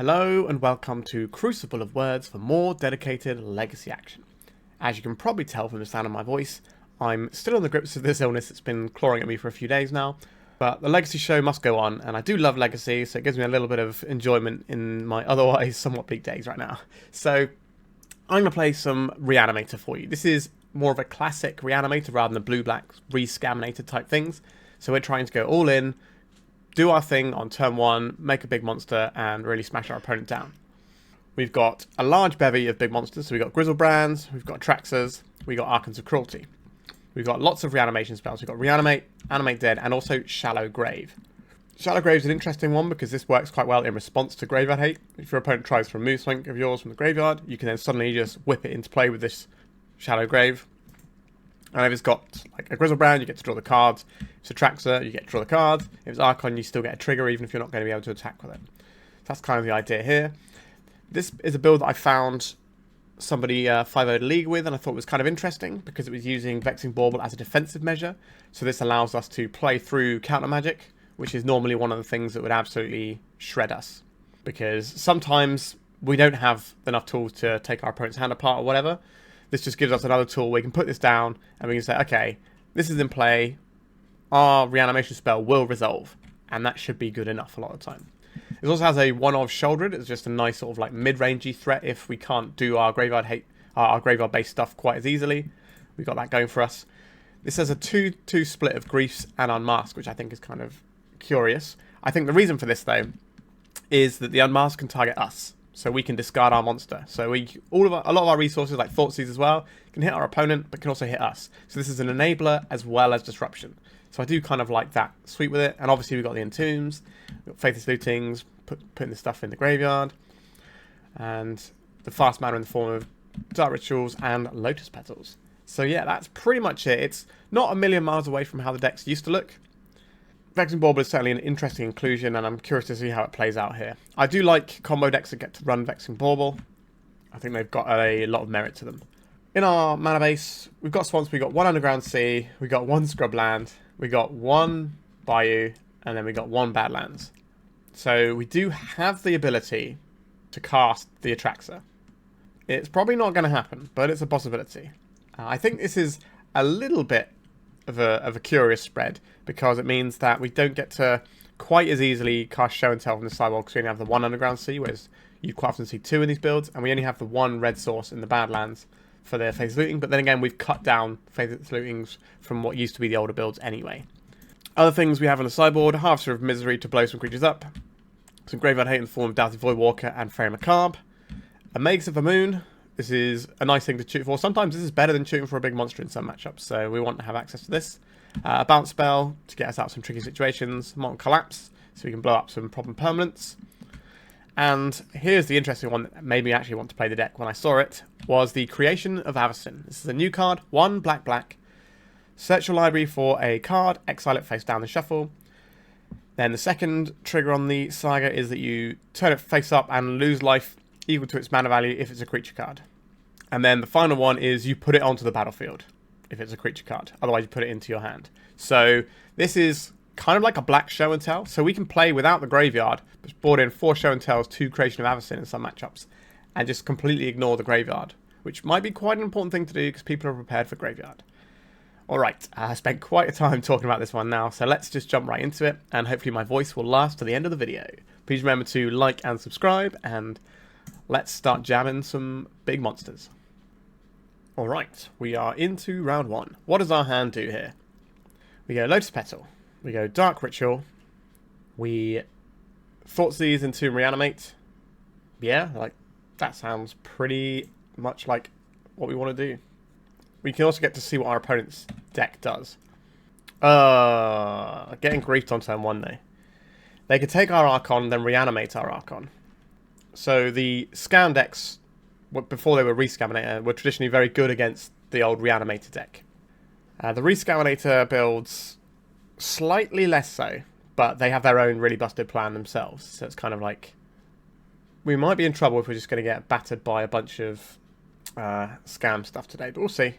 Hello and welcome to Crucible of Words for more dedicated legacy action. As you can probably tell from the sound of my voice, I'm still on the grips of this illness that's been clawing at me for a few days now, but the legacy show must go on, and I do love legacy, so it gives me a little bit of enjoyment in my otherwise somewhat bleak days right now. So I'm going to play some Reanimator for you. This is more of a classic Reanimator rather than the blue-black re-scaminator type things, so we're trying to go all in, do our thing on turn one, make a big monster, and really smash our opponent down. We've got a large bevy of big monsters, so we've got Griselbrands, we've got Atraxas, we've got Archons of Cruelty. We've got lots of reanimation spells. We've got Reanimate, Animate Dead, and also Shallow Grave. Shallow Grave is an interesting one because this works quite well in response to Graveyard Hate. If your opponent tries to remove something of yours from the graveyard, you can then suddenly just whip it into play with this Shallow Grave. And if it's got like a Griselbrand, you get to draw the cards. If it's Atraxa, you get to draw the cards. If it's Archon, you still get a trigger even if you're not going to be able to attack with it. So that's kind of the idea here. This is a build that I found somebody 5-0'd league with, and I thought was kind of interesting because it was using Vexing Bauble as a defensive measure. So this allows us to play through counter magic, which is normally one of the things that would absolutely shred us. Because sometimes we don't have enough tools to take our opponent's hand apart or whatever. This just gives us another tool. We can put this down and we can say, okay, this is in play. Our reanimation spell will resolve. And that should be good enough a lot of the time. It also has a one of Sheoldred. It's just a nice sort of like mid-rangey threat if we can't do our graveyard hate, our graveyard-based stuff quite as easily. We've got that going for us. This has a 2-2 split of Griefs and Unmask, which I think is kind of curious. I think the reason for this, though, is that the Unmask can target us. So we can discard our monster. So a lot of our resources, like Thoughtseize as well, can hit our opponent, but can also hit us. So this is an enabler as well as disruption. So I do kind of like that suite with it. And obviously we've got the Entombs, we've got Faithless Lootings, putting the stuff in the graveyard, and the fast mana in the form of Dark Rituals and Lotus Petals. So yeah, that's pretty much it. It's not a million miles away from how the decks used to look. Vexing Bauble is certainly an interesting inclusion, and I'm curious to see how it plays out here. I do like combo decks that get to run Vexing Bauble. I think they've got a lot of merit to them. In our mana base, we've got swamps, we've got one Underground Sea, we've got one Scrubland, we got one Bayou, and then we got one Badlands. So we do have the ability to cast the Atraxa. It's probably not going to happen, but it's a possibility. I think this is a little bit of a curious spread, because it means that we don't get to quite as easily cast Show and Tell from the sideboard because we only have the one Underground Sea, whereas you quite often see two in these builds, and we only have the one red source in the Badlands for their Faithless Looting, but then again we've cut down Faithless Lootings from what used to be the older builds anyway. Other things we have on the sideboard: Harvester of Misery to blow some creatures up, some Graveyard Hate in the form of Dauthi Voidwalker and Faerie Macabre, a Magus of the Moon. This is a nice thing to shoot for. Sometimes this is better than shooting for a big monster in some matchups, so we want to have access to this. A bounce spell to get us out of some tricky situations. Molten Collapse, so we can blow up some problem permanents. And here's the interesting one that made me actually want to play the deck when I saw it, was the Creation of Avacyn. This is a new card, 1 black. Search your library for a card, exile it face down and shuffle. Then the second trigger on the saga is that you turn it face up and lose life equal to its mana value if it's a creature card. And then the final one is you put it onto the battlefield if it's a creature card. Otherwise you put it into your hand. So this is kind of like a black Show and Tell. So we can play without the graveyard, but board in 4 Show and Tells, 2 Creation of Avacyn in some matchups, and just completely ignore the graveyard, which might be quite an important thing to do because people are prepared for graveyard. Alright, I spent quite a time talking about this one now, so let's just jump right into it, and hopefully my voice will last to the end of the video. Please remember to like and subscribe, and let's start jamming some big monsters. Alright, we are into round 1. What does our hand do here? We go Lotus Petal, we go Dark Ritual, we Thoughtseize into Reanimate. Yeah, like, that sounds pretty much like what we want to do. We can also get to see what our opponent's deck does. Getting griefed on turn 1 though. They could take our Archon, then reanimate our Archon. So the Scan decks, before they were Rescaminator, were traditionally very good against the old Reanimator deck. The Rescaminator builds slightly less so, but they have their own really busted plan themselves. So it's kind of like, we might be in trouble if we're just going to get battered by a bunch of scam stuff today, but we'll see.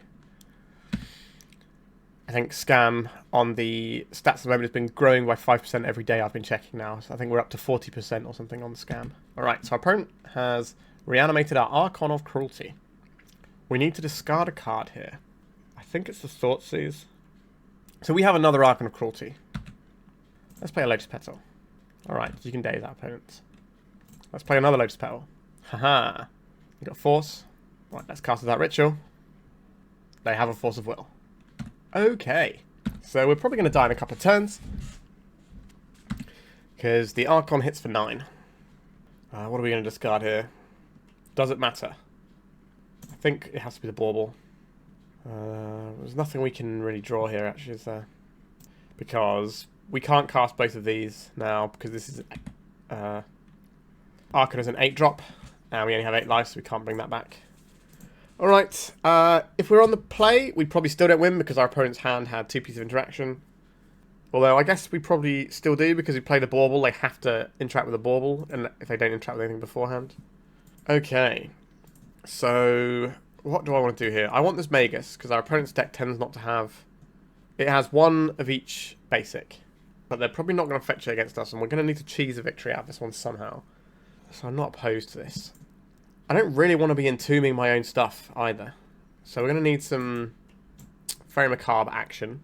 I think scam on the stats at the moment has been growing by 5% every day I've been checking now. So I think we're up to 40% or something on the scam. Alright, so our opponent has reanimated our Archon of Cruelty. We need to discard a card here. I think it's the Thoughtseize. So we have another Archon of Cruelty. Let's play a Lotus Petal. Alright, you can daze our opponents. Let's play another Lotus Petal. Haha. We got Force. Right, let's cast that Ritual. They have a Force of Will. Okay. So we're probably going to die in a couple of turns. Because the Archon hits for 9. What are we going to discard here? Does it matter? I think it has to be the Bauble. There's nothing we can really draw here, actually, is there? Because we can't cast both of these now, because this is... Archon is an 8-drop, and we only have 8 lives, so we can't bring that back. Alright, if we're on the play, we probably still don't win, because our opponent's hand had 2 pieces of interaction. Although, I guess we probably still do, because we play the Bauble, they have to interact with the Bauble, and if they don't interact with anything beforehand. Okay, so what do I want to do here? I want this Magus, because our opponent's deck tends not to have... It has 1 of each basic, but they're probably not going to fetch it against us, and we're going to need to cheese a victory out of this one somehow. So I'm not opposed to this. I don't really want to be entombing my own stuff, either. So we're going to need some Faerie Macabre action.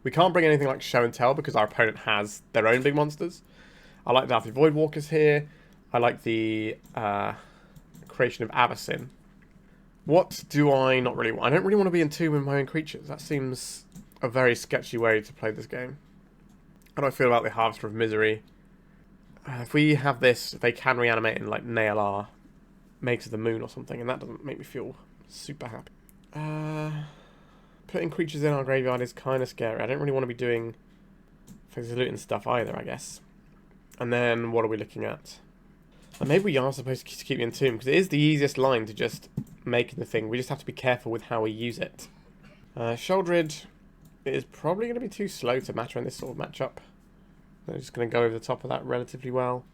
We can't bring anything like Show and Tell because our opponent has their own big monsters. I like the Dauthi Voidwalkers here. I like the Creation of Avacyn. What do I not really want? I don't really want to be entombing my own creatures. That seems a very sketchy way to play this game. How do I feel about the Harvester of Misery? If we have this, they can reanimate and like nail our Mages of the Moon or something, and that doesn't make me feel super happy. Putting creatures in our graveyard is kind of scary. I don't really want to be doing Faithless Looting stuff either, I guess. And then, what are we looking at? And maybe we are supposed to keep the Entomb, because it is the easiest line to just make the thing. We just have to be careful with how we use it. Sheoldred is probably going to be too slow to matter in this sort of matchup. They're just going to go over the top of that relatively well.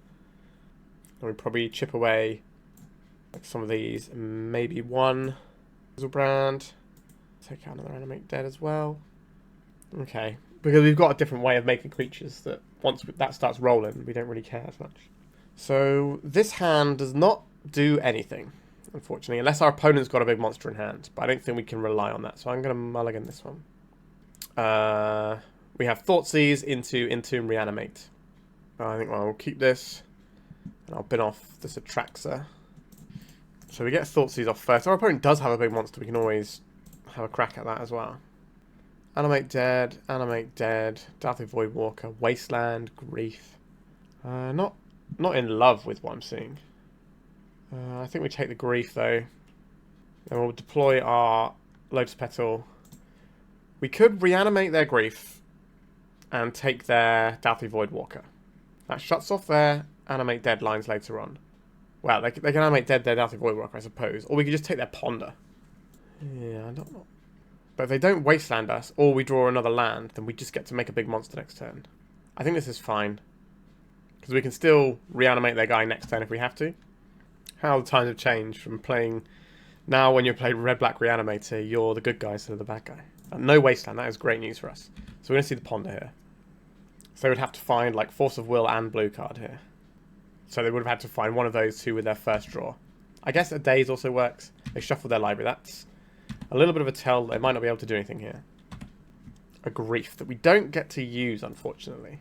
And we probably chip away like some of these. Maybe one Griselbrand. Take out another Animate Dead as well. Okay. Because we've got a different way of making creatures that once that starts rolling, we don't really care as much. So this hand does not do anything, unfortunately, unless our opponent's got a big monster in hand. But I don't think we can rely on that, so I'm going to mulligan this one. We have Thoughtseize into Entomb Reanimate. I think I'll keep this, and I'll bin off this Atraxa. So we get Thoughtseize off first. Our opponent does have a big monster. We can always have a crack at that as well. Animate Dead, Dauthi Voidwalker, Wasteland, Grief. Not in love with what I'm seeing. I think we take the Grief though. Then we'll deploy our Lotus Petal. We could reanimate their Grief and take their Dauthi Voidwalker. That shuts off their Animate Dead lines later on. Well, they can Animate Dead their Dauthi Voidwalker, I suppose. Or we could just take their Ponder. Yeah, I don't know. But if they don't Wasteland us, or we draw another land, then we just get to make a big monster next turn. I think this is fine. Because we can still reanimate their guy next turn if we have to. How the times have changed from playing... Now when you're playing Red-Black Reanimator, you're the good guy instead of the bad guy. No Wasteland, that is great news for us. So we're going to see the Ponder here. So they would have to find like Force of Will and blue card here. So they would have had to find one of those two with their first draw. I guess a Daze also works. They shuffle their library. That's a little bit of a tell. They might not be able to do anything here. A Grief that we don't get to use, unfortunately.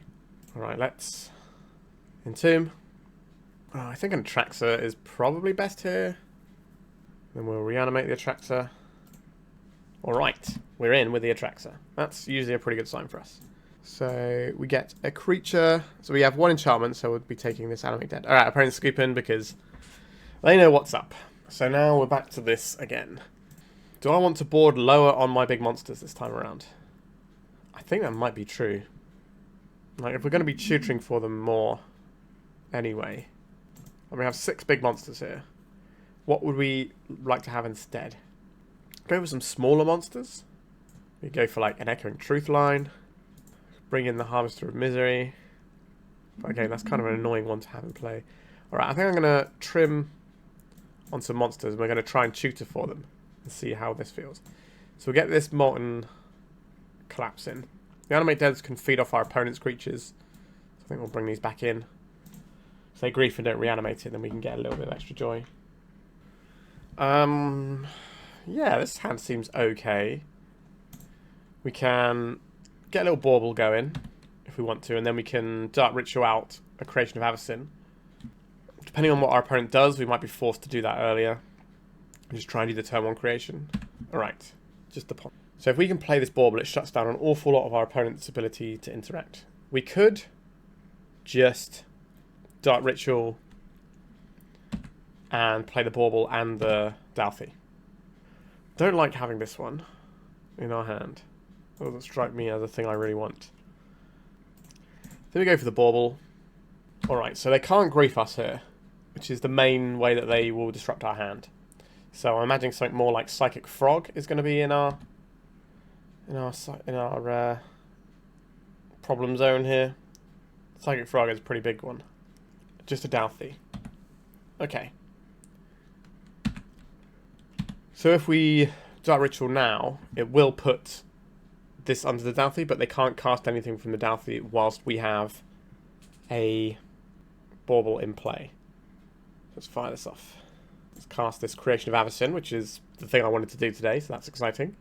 Alright, let's Entomb. Oh, I think an Atraxa is probably best here. Then we'll reanimate the Atraxa. Alright, we're in with the Atraxa. That's usually a pretty good sign for us. So we get a creature. So we have one enchantment, so we'll be taking this Animate Dead. Alright, opponents scoop in because they know what's up. So now we're back to this again. Do I want to board lower on my big monsters this time around? I think that might be true. Like, if we're going to be tutoring for them more anyway. And we have 6 big monsters here. What would we like to have instead? Go for some smaller monsters. We go for like an Echoing Truth line. Bring in the Harvester of Misery. But again, that's kind of an annoying one to have in play. Alright, I think I'm going to trim on some monsters. And we're going to try and tutor for them. And see how this feels. So we get this Molten Collapse in. The Animate Deads can feed off our opponent's creatures. So I think we'll bring these back in. If they grief and don't reanimate it, then we can get a little bit of extra joy. Yeah, this hand seems okay. We can get a little bauble going if we want to, and then we can Dark Ritual out a Creation of Avacyn. Depending on what our opponent does, we might be forced to do that earlier. Just try and do the turn 1 creation. Alright, just the point. So if we can play this bauble, it shuts down an awful lot of our opponent's ability to interact. We could just Dark Ritual and play the bauble and the Dauthi. Don't like having this one in our hand. It doesn't strike me as a thing I really want. Then we go for the bauble. Alright, so they can't grief us here, which is the main way that they will disrupt our hand. So I'm imagining something more like Psychic Frog is going to be in our problem zone here. Psychic Frog is a pretty big one. Just a Dauthi. Okay. So if we Dark Ritual now, it will put this under the Dauthi, but they can't cast anything from the Dauthi whilst we have a bauble in play. Let's fire this off. Let's cast this Creation of Avacyn, which is the thing I wanted to do today, so that's exciting.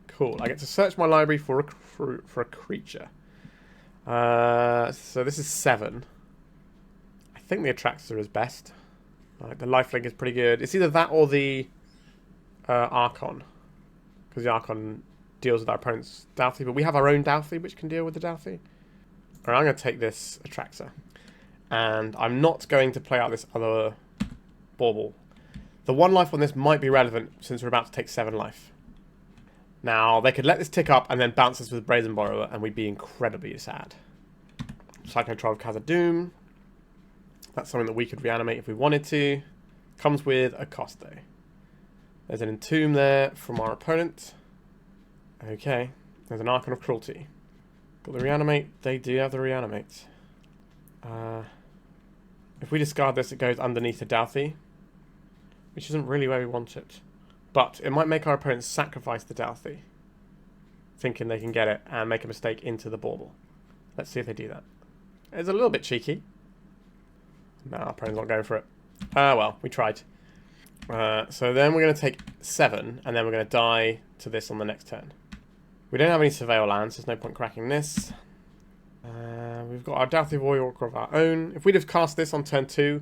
Cool. I get to search my library for a creature. So this is 7. I think the Atraxa is best. Right, the lifelink is pretty good. It's either that or the Archon, because the Archon deals with our opponent's Dauthi, but we have our own Dauthi which can deal with the Dauthi. Alright, I'm going to take this Atraxa, and I'm not going to play out this other bauble. The 1 life on this might be relevant since we're about to take 7 life. Now, they could let this tick up and then bounce us with Brazen Borrower, and we'd be incredibly sad. Cyclotron of Khazad-dûm. That's something that we could reanimate if we wanted to. Comes with a cost, though. There's an Entomb there from our opponent. Okay. There's an Archon of Cruelty. Got the Reanimate. They do have the Reanimate. If we discard this, it goes underneath the Dauthi, which isn't really where we want it. But it might make our opponents sacrifice the Dauthi, thinking they can get it and make a mistake into the bauble. Let's see if they do that. It's a little bit cheeky. No, our opponent's not going for it. Well, we tried. So then we're going to take 7, and then we're going to die to this on the next turn. We don't have any Surveil lands, so there's no point cracking this. We've got our Dauthi Voidwalker of our own. If we'd have cast this on turn 2,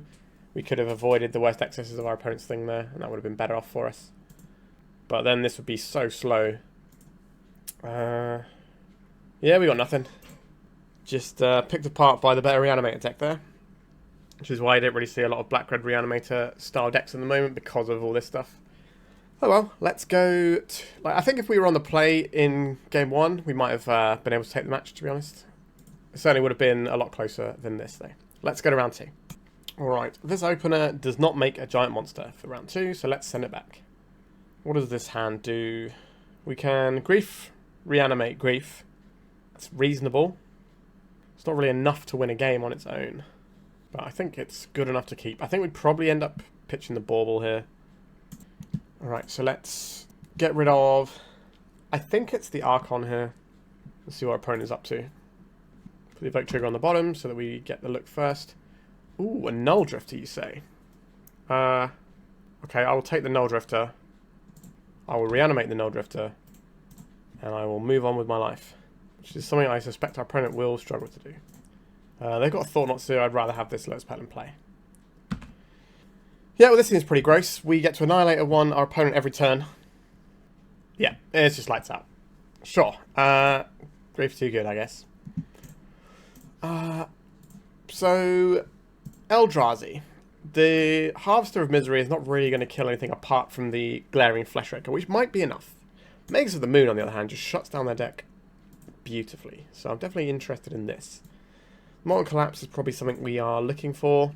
we could have avoided the worst excesses of our opponent's thing there, and that would have been better off for us. But then this would be so slow. Yeah, we got nothing. Just picked apart by the better Reanimator deck there. Which is why I don't really see a lot of black-red Reanimator style decks at the moment because of all this stuff. Oh well, let's go... I think if we were on the play in Game 1, we might have been able to take the match, to be honest. It certainly would have been a lot closer than this, though. Let's go to round 2. Alright, this opener does not make a giant monster for round 2, so let's send it back. What does this hand do? We can grief, reanimate grief. That's reasonable. It's not really enough to win a game on its own. But I think it's good enough to keep. I think we'd probably end up pitching the bauble here. Alright, so let's get rid of... I think it's the Archon here. Let's see what our opponent is up to. Put the evoke trigger on the bottom so that we get the look first. Ooh, a Null Drifter, you say? Okay, I will take the Null Drifter. I will reanimate the Null Drifter. And I will move on with my life. Which is something I suspect our opponent will struggle to do. They've got a Thought Not to. I'd rather have this Lotus Petal in play. Yeah, well, this seems pretty gross. We get to annihilate our opponent every turn. Yeah, it's just lights out. Sure. Grief too good, I guess. So, Eldrazi. The Harvester of Misery is not really going to kill anything apart from the Glaring Fleshraker, which might be enough. Magus of the Moon, on the other hand, just shuts down their deck beautifully. So I'm definitely interested in this. Molten Collapse is probably something we are looking for.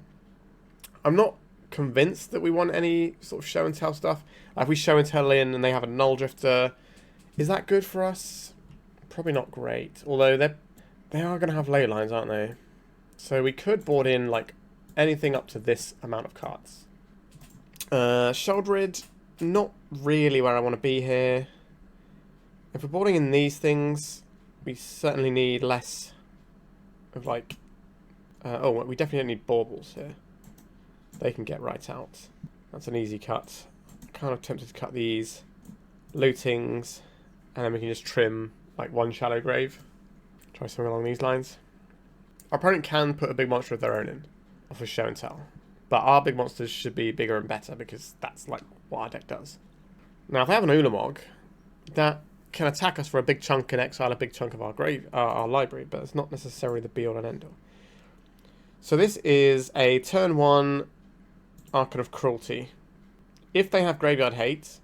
I'm not convinced that we want any sort of show and tell stuff. If we show and tell in and they have a Null Drifter, is that good for us? Probably not great. Although they are going to have ley lines, aren't they? So we could board in like anything up to this amount of cards. Sheoldred, not really where I want to be here. If we're boarding in these things, we certainly need less of like Oh, we definitely don't need baubles here. They can get right out. That's an easy cut. Kind of tempted to cut these lootings, and then we can just trim like one shallow grave. Try something along these lines. Our opponent can put a big monster of their own in, off of show and tell. But our big monsters should be bigger and better because that's like what our deck does. Now, if they have an Ulamog, that can attack us for a big chunk and exile a big chunk of our library, but it's not necessarily the be-all and end-all. So this is a turn 1 Archon of Cruelty. If they have Graveyard Hate,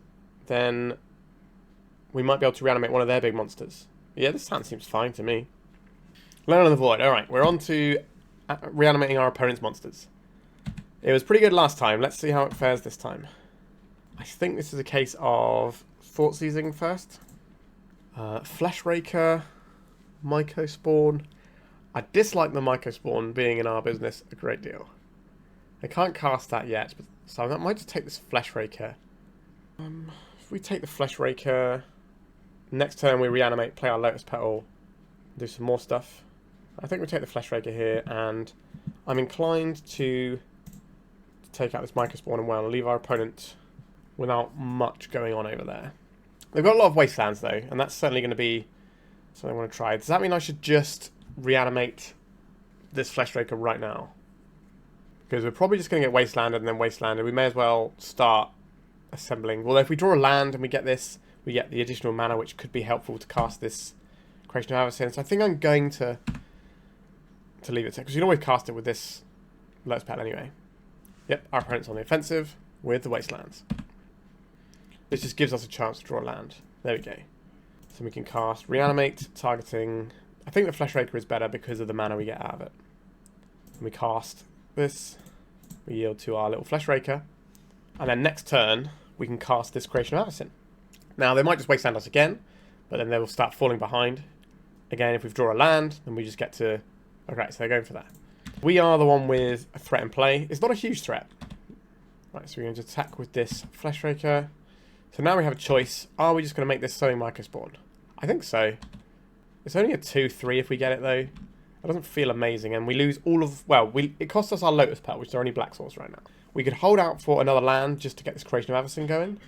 then we might be able to reanimate one of their big monsters. Yeah, this hand seems fine to me. Learn of the Void. Alright, we're on to reanimating our opponent's monsters. It was pretty good last time. Let's see how it fares this time. I think this is a case of Thoughtseizing first. Fleshraker, Mycospawn. I dislike the Mycospawn being in our business a great deal. I can't cast that yet, but, so I might just take this Fleshraker. If we take the Fleshraker, next turn we reanimate, play our Lotus Petal, do some more stuff. I think we take the Fleshraker here, and I'm inclined to take out this Mycospawn and well, leave our opponent without much going on over there. They've got a lot of wastelands though, and that's certainly going to be something I want to try. Does that mean I should just reanimate this Fleshraker right now? Because we're probably just going to get wastelanded and then wastelanded. We may as well start assembling. Well, if we draw a land and we get this, we get the additional mana, which could be helpful to cast this Creation of Avacyn. So I think I'm going to leave it there, because you can always cast it with this Lotus Petal anyway. Yep, our opponent's on the offensive with the wastelands. This just gives us a chance to draw a land. There we go. So we can cast Reanimate, targeting... I think the Fleshraker is better because of the mana we get out of it. And we cast this. We yield to our little Fleshraker. And then next turn, we can cast this Creation of Avacyn. Now, they might just wasteland us again, but then they will start falling behind. Again, if we draw a land, then we just get to... Okay, so they're going for that. We are the one with a threat in play. It's not a huge threat. Right, so we're going to attack with this Fleshraker. So now we have a choice. Are we just going to make this Sowing Mycospawn? I think so. It's only a 2-3 if we get it, though. It doesn't feel amazing, and we lose all of... Well, it costs us our Lotus Petal, which is our only black source right now. We could hold out for another land just to get this Creation of Avacyn going.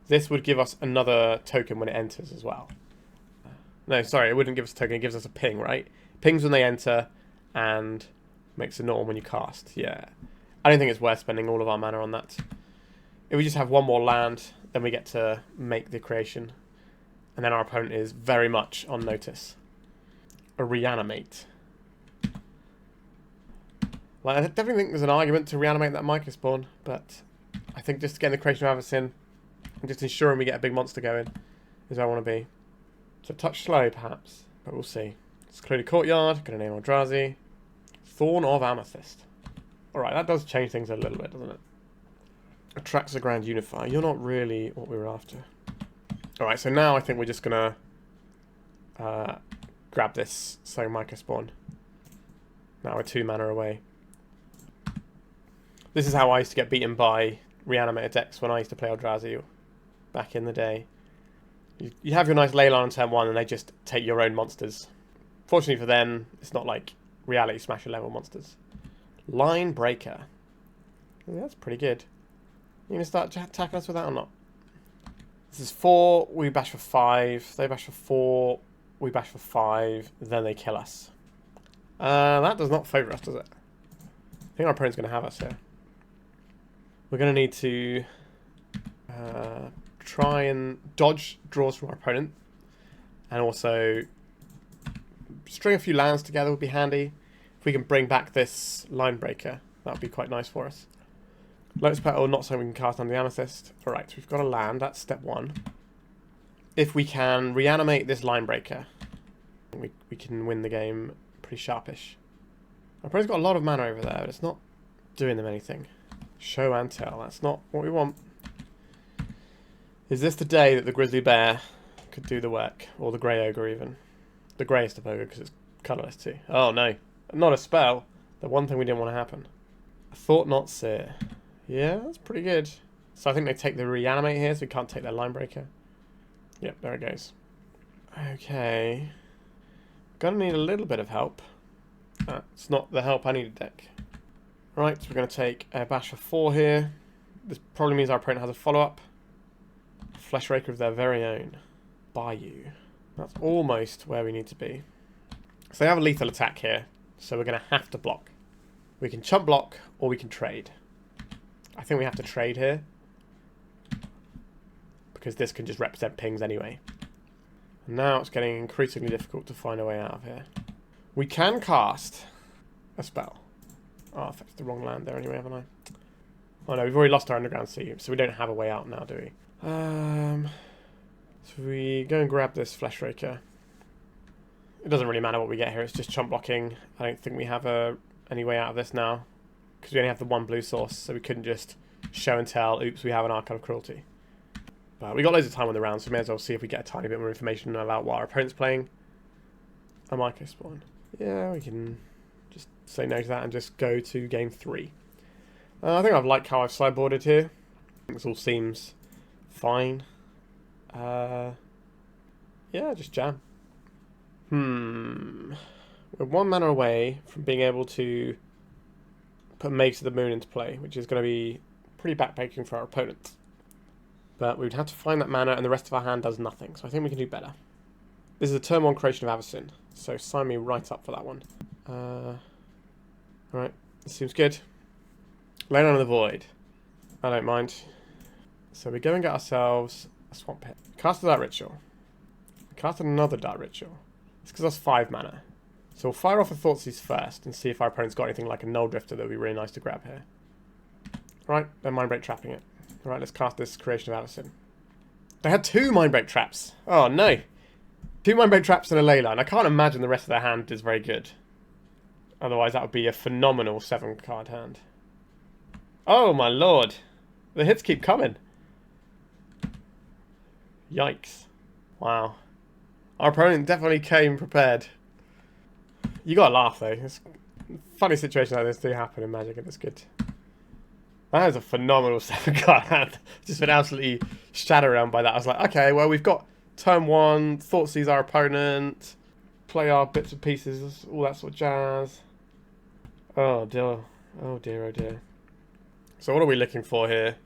This would give us another token when it enters as well. No, sorry, it wouldn't give us a token. It gives us a ping, right? Pings when they enter, and makes a norm when you cast. Yeah. I don't think it's worth spending all of our mana on that. If we just have one more land, then we get to make the creation. And then our opponent is very much on notice. A Reanimate. Like, I definitely think there's an argument to reanimate that Mycospawn, but I think just getting the Creation of Avacyn and just ensuring we get a big monster going is where I want to be. So touch slow, perhaps, but we'll see. Secluded Courtyard, gonna name Eldrazi. Thorn of Amethyst. Alright, that does change things a little bit, doesn't it? Atraxa Grand Unifier. You're not really what we were after. Alright, so now I think we're just gonna grab this Sowing Mycospawn. Now we're 2 mana away. This is how I used to get beaten by Reanimator decks when I used to play Eldrazi back in the day. You have your nice Leyline on turn 1 and they just take your own monsters. Fortunately for them, it's not like Reality Smasher level monsters. Line Breaker. Yeah, that's pretty good. You going to start attacking us with that or not? This is 4, we bash for 5. They bash for 4, we bash for 5. Then they kill us. That does not favour us, does it? I think our opponent's going to have us here. We're going to need to try and dodge draws from our opponent. And also string a few lands together would be handy. If we can bring back this Line Breaker, that would be quite nice for us. Lotus Petal, not so we can cast on the Amethyst. Alright, so we've got a land, that's step 1. If we can reanimate this Line Breaker, we can win the game pretty sharpish. Our opponent's got a lot of mana over there, but it's not doing them anything. Show and tell, that's not what we want. Is this the day that the Grizzly Bear could do the work? Or the Grey Ogre even? The greyest of ogre, because it's colourless too. Oh no, not a spell. The one thing we didn't want to happen. I thought not Seer. Yeah, that's pretty good. So I think they take the Reanimate here, so we can't take their Line Breaker. Yep, there it goes. Okay. Gonna need a little bit of help. That's not the help I needed, deck. Right, so we're going to take a bash for 4 here. This probably means our opponent has a follow-up. Fleshraker of their very own. Bayou. That's almost where we need to be. So they have a lethal attack here, so we're going to have to block. We can chump block, or we can trade. I think we have to trade here, because this can just represent pings anyway. And now it's getting increasingly difficult to find a way out of here. We can cast a spell. Oh, I affected the wrong land there anyway, haven't I? Oh no, we've already lost our underground sea, so we don't have a way out now, do we? So we go and grab this Fleshraker. It doesn't really matter what we get here, it's just chump blocking. I don't think we have any way out of this now, because we only have the 1 blue source, so we couldn't just show and tell, oops, we have an Archon of Cruelty. But we got loads of time on the round, so we may as well see if we get a tiny bit more information about what our opponent's playing. A Micro Spawn. Yeah, we can just say no to that and just go to game 3. I think I've liked how I've sideboarded here. This all seems fine. Yeah, just jam. We're 1 mana away from being able to put Magus of the Moon into play, which is going to be pretty backbreaking for our opponent. But we would have to find that mana, and the rest of our hand does nothing, so I think we can do better. This is a turn 1 Creation of Avacyn, so sign me right up for that one. Alright, this seems good. Lay down in the void. I don't mind. So we go and get ourselves a Swamp Pit. Cast a Dark Ritual. Cast another Dark Ritual. This gives us 5 mana. So we'll fire off a Thoughtseize first and see if our opponent's got anything like a Null Drifter that would be really nice to grab here. Right, they're Mindbreak trapping it. Alright, let's cast this Creation of Avacyn. They had 2 Mindbreak traps. Oh no. 2 Mindbreak traps and a Leyline. I can't imagine the rest of their hand is very good. Otherwise that would be a phenomenal 7-card hand. Oh my lord. The hits keep coming. Yikes. Wow. Our opponent definitely came prepared. You gotta laugh though. It's funny situations like this do happen in Magic and it's good. That is a phenomenal 7-card hand. Just been absolutely shattered around by that. I was like, okay, well we've got turn 1, Thoughtseize our opponent, play our bits and pieces, all that sort of jazz. Oh dear. Oh dear, oh dear. So what are we looking for here?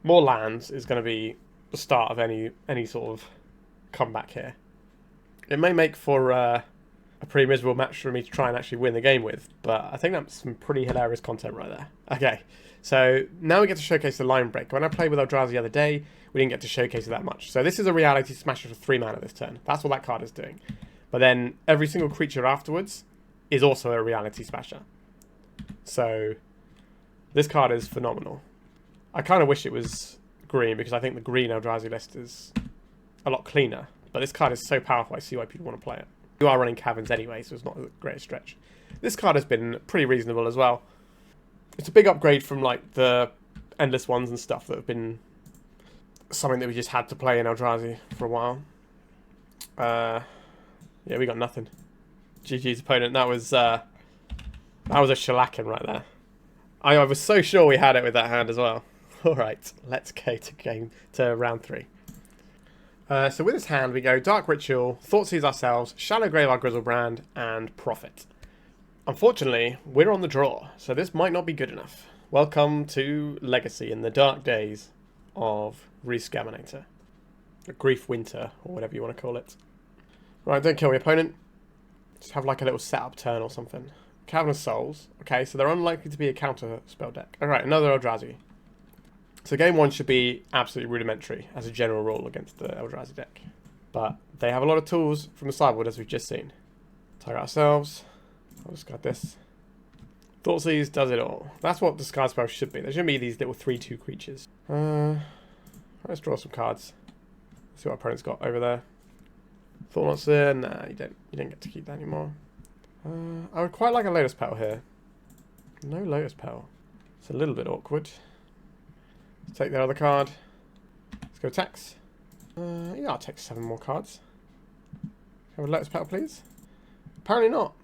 More lands is going to be the start of any sort of comeback here. It may make for a pretty miserable match for me to try and actually win the game with, but I think that's some pretty hilarious content right there. Okay, so now we get to showcase the Line Break. When I played with Eldrazi the other day, we didn't get to showcase it that much. So this is a Reality Smasher for 3 mana this turn. That's what that card is doing. But then every single creature afterwards is also a Reality Smasher. So this card is phenomenal. I kind of wish it was green, because I think the green Eldrazi list is a lot cleaner. But this card is so powerful, I see why people want to play it. You are running Caverns anyway, so it's not a great stretch. This card has been pretty reasonable as well. It's a big upgrade from like the Endless ones and stuff that have been something that we just had to play in Eldrazi for a while. Yeah, we got nothing. GG's opponent. That was a shellacking right there. I was so sure we had it with that hand as well. Alright, let's go to round 3. So with this hand we go Dark Ritual, Thoughtseize ourselves, Shallow Grave our Griselbrand, and Profit. Unfortunately, we're on the draw, so this might not be good enough. Welcome to Legacy in the dark days of Reanimator. Grief Winter, or whatever you want to call it. Right, don't kill your opponent. Just have like a little setup turn or something. Cavern of Souls. Okay, so they're unlikely to be a counter spell deck. Alright, another Eldrazi. So game 1 should be absolutely rudimentary as a general rule against the Eldrazi deck. But they have a lot of tools from the sideboard, as we've just seen. Target ourselves. I'll discard this. Thoughtseize does it all. That's what discard spells should be. There shouldn't be these little 3/2 creatures. Let's draw some cards. See what our opponent's got over there. Thoughtknots there. Nah, you don't get to keep that anymore. I would quite like a Lotus Petal here. No Lotus Petal. It's a little bit awkward. Let's take their other card. Let's go attacks. Yeah, I'll take 7 more cards. Have a Lotus Petal, please. Apparently not.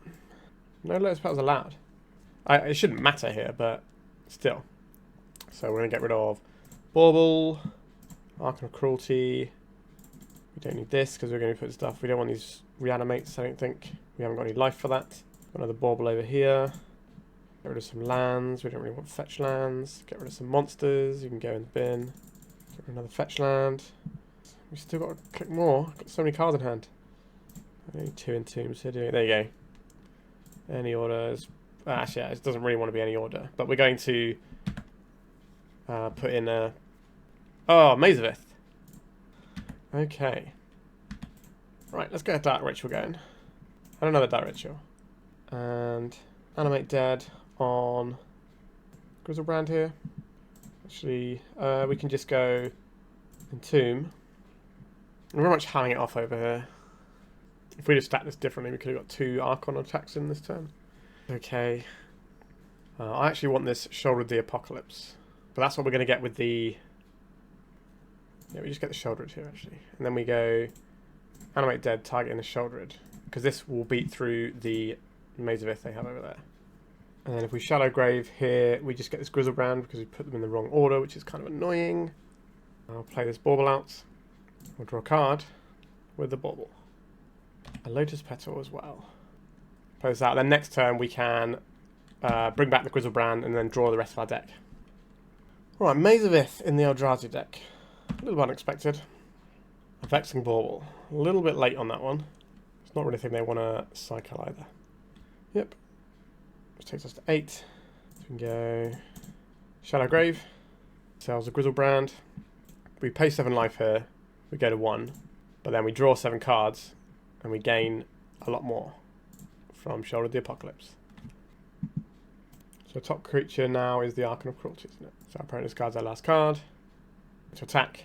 No Lotus Petals allowed. It shouldn't matter here, but still. So we're going to get rid of Bauble, Archon of Cruelty. We don't need this because we're going to put stuff. We don't want these Reanimates, I don't think. We haven't got any life for that. Another Bauble over here. Get rid of some lands. We don't really want fetch lands. Get rid of some monsters. You can go in the bin. Get rid of another fetch land. We still got to click more. Got so many cards in hand. Only 2 Entombs here doing it. There you go. Any orders. Actually, yeah, it doesn't really want to be any order. But we're going to put in a... Oh, Maze of Ith. Okay. Right, let's get a Dark Ritual going. And another Dark Ritual. And Animate Dead on Griselbrand here. Actually, we can just go Entomb. We're very much having it off over here. If we just stack this differently, we could have got 2 Archon attacks in this turn. Okay. I actually want this Sheoldred the Apocalypse. But that's what we're going to get with the... Yeah, we just get the Sheoldred here, actually. And then we go Animate Dead, targeting the Sheoldred. Because this will beat through the Maze of Ith they have over there. And then if we Shadow Grave here, we just get this Griselbrand because we put them in the wrong order, which is kind of annoying. I'll play this Bauble out. We'll draw a card with the Bauble. A Lotus Petal as well. Play this out. Then next turn we can bring back the Griselbrand and then draw the rest of our deck. Alright, Maze of Ith in the Eldrazi deck. A little bit unexpected. A Vexing Bauble. A little bit late on that one. It's not really a thing they want to cycle either. Yep. Which takes us to 8. So we can go Shadow Grave. Sells a Griselbrand. We pay 7 life here. We go to 1. But then we draw 7 cards. And we gain a lot more from Sheoldred the Apocalypse. So top creature now is the Archon of Cruelty, isn't it? So our opponent discards our last card. To attack.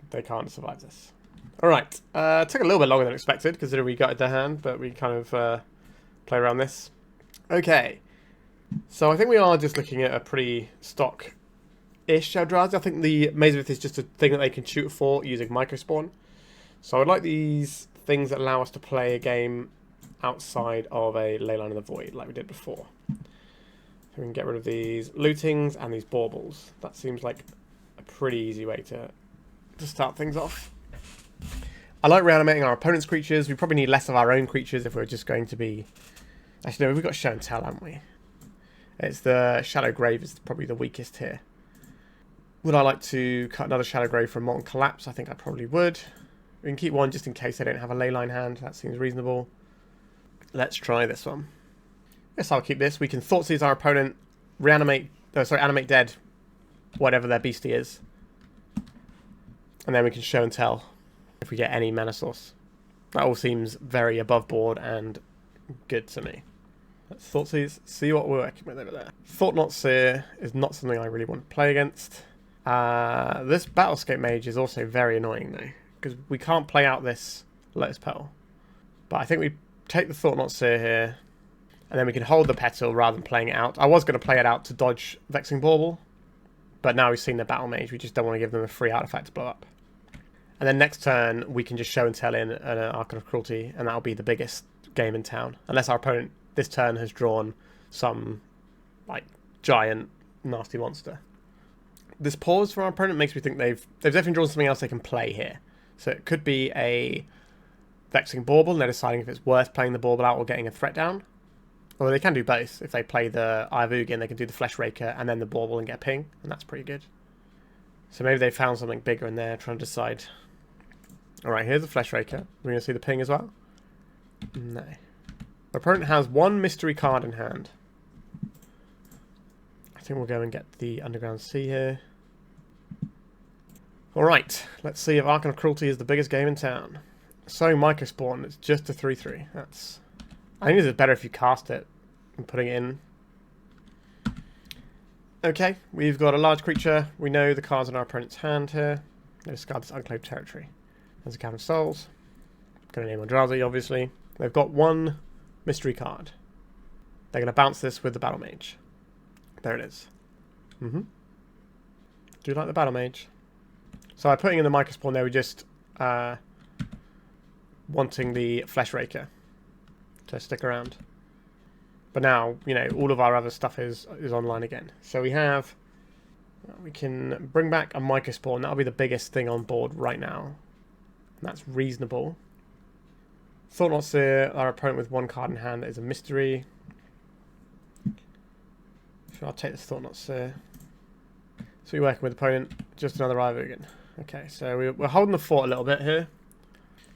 They can't survive this. Alright. Took a little bit longer than expected, considering we gutted their hand, but we kind of play around this. Okay. So I think we are just looking at a pretty stock-ish Eldrazi. I think the Maze of Ith is just a thing that they can shoot for using Microspawn. So I would like these things that allow us to play a game outside of a Leyline of the Void, like we did before. So we can get rid of these lootings and these baubles. That seems like a pretty easy way to start things off. I like reanimating our opponent's creatures. We probably need less of our own creatures if we're just going to be... Actually, no, we've got Show and Tell, haven't we? It's the Shadow Grave is probably the weakest here. Would I like to cut another Shadow Grave from Molten Collapse? I think I probably would. We can keep one just in case they don't have a leyline hand. That seems reasonable. Let's try this one. Yes, I'll keep this. We can Thoughtseize our opponent, Animate Dead, whatever their beastie is. And then we can Show and Tell if we get any mana source. That all seems very above board and good to me. Let's Thoughtseize, see what we're working with over there. Thought-Knot Seer is not something I really want to play against. This Battlescape Mage is also very annoying though, because we can't play out this Lotus Petal. But I think we take the Thought-Knot Seer here, and then we can hold the Petal rather than playing it out. I was going to play it out to dodge Vexing Bauble, but now we've seen the Battle Mage, we just don't want to give them a free artifact to blow up. And then next turn, we can just Show and Tell in an Archon of Cruelty, and that'll be the biggest game in town. Unless our opponent this turn has drawn some, like, giant, nasty monster. This pause from our opponent makes me think they've definitely drawn something else they can play here. So it could be a Vexing Bauble, and they're deciding if it's worth playing the Bauble out or getting a threat down. Or they can do both. If they play the Eye of Ugin, they can do the Flesh Raker and then the Bauble and get a ping, and that's pretty good. So maybe they found something bigger in there, trying to decide. Alright, here's the Flesh Raker. We're going to see the ping as well? No. Our opponent has 1 mystery card in hand. I think we'll go and get the Underground Sea here. Alright, let's see if Archon of Cruelty is the biggest game in town. So Microspawn, it's just a 3/3. That's... I think it's better if you cast it and putting it in. Okay, we've got a large creature. We know the cards in our opponent's hand here. They discard this Unclaimed Territory. There's a Cavern of Souls. Going to name Eldrazi, obviously. They've got 1 mystery card. They're going to bounce this with the Battle Mage. There it is. Do you like the Battle Mage? So by putting in the Microspawn there, we're just wanting the Flesh Raker to stick around. But now, you know, all of our other stuff is online again. So we have... We can bring back a Microspawn. That'll be the biggest thing on board right now. And that's reasonable. Thoughtseize, our opponent with one card in hand is a mystery. Sure, I'll take this Thoughtseize. So we're working with opponent, just another Ivogin. Okay, so we're holding the fort a little bit here.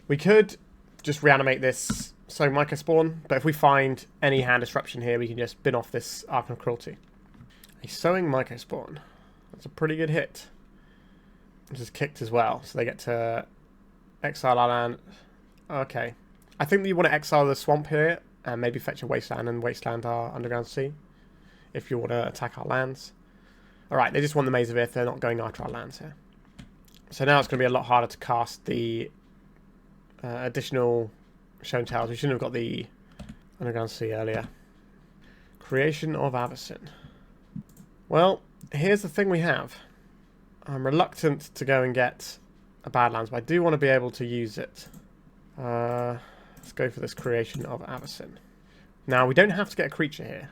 We could just reanimate this Sowing Myco Spawn, but if we find any hand disruption here, we can just bin off this Archon of Cruelty. A Sowing Myco Spawn. That's a pretty good hit. Which is kicked as well, so they get to exile our land. Okay. I think that you want to exile the swamp here, and maybe fetch a Wasteland and Wasteland our Underground Sea, if you want to attack our lands. Alright, they just want the Maze of Ith, they're not going after our lands here. So now it's going to be a lot harder to cast the additional Shown Tales. We shouldn't have got the Underground Sea earlier. Creation of Avacyn. Well, here's the thing we have. I'm reluctant to go and get a Badlands, but I do want to be able to use it. Let's go for this Creation of Avacyn. Now, we don't have to get a creature here.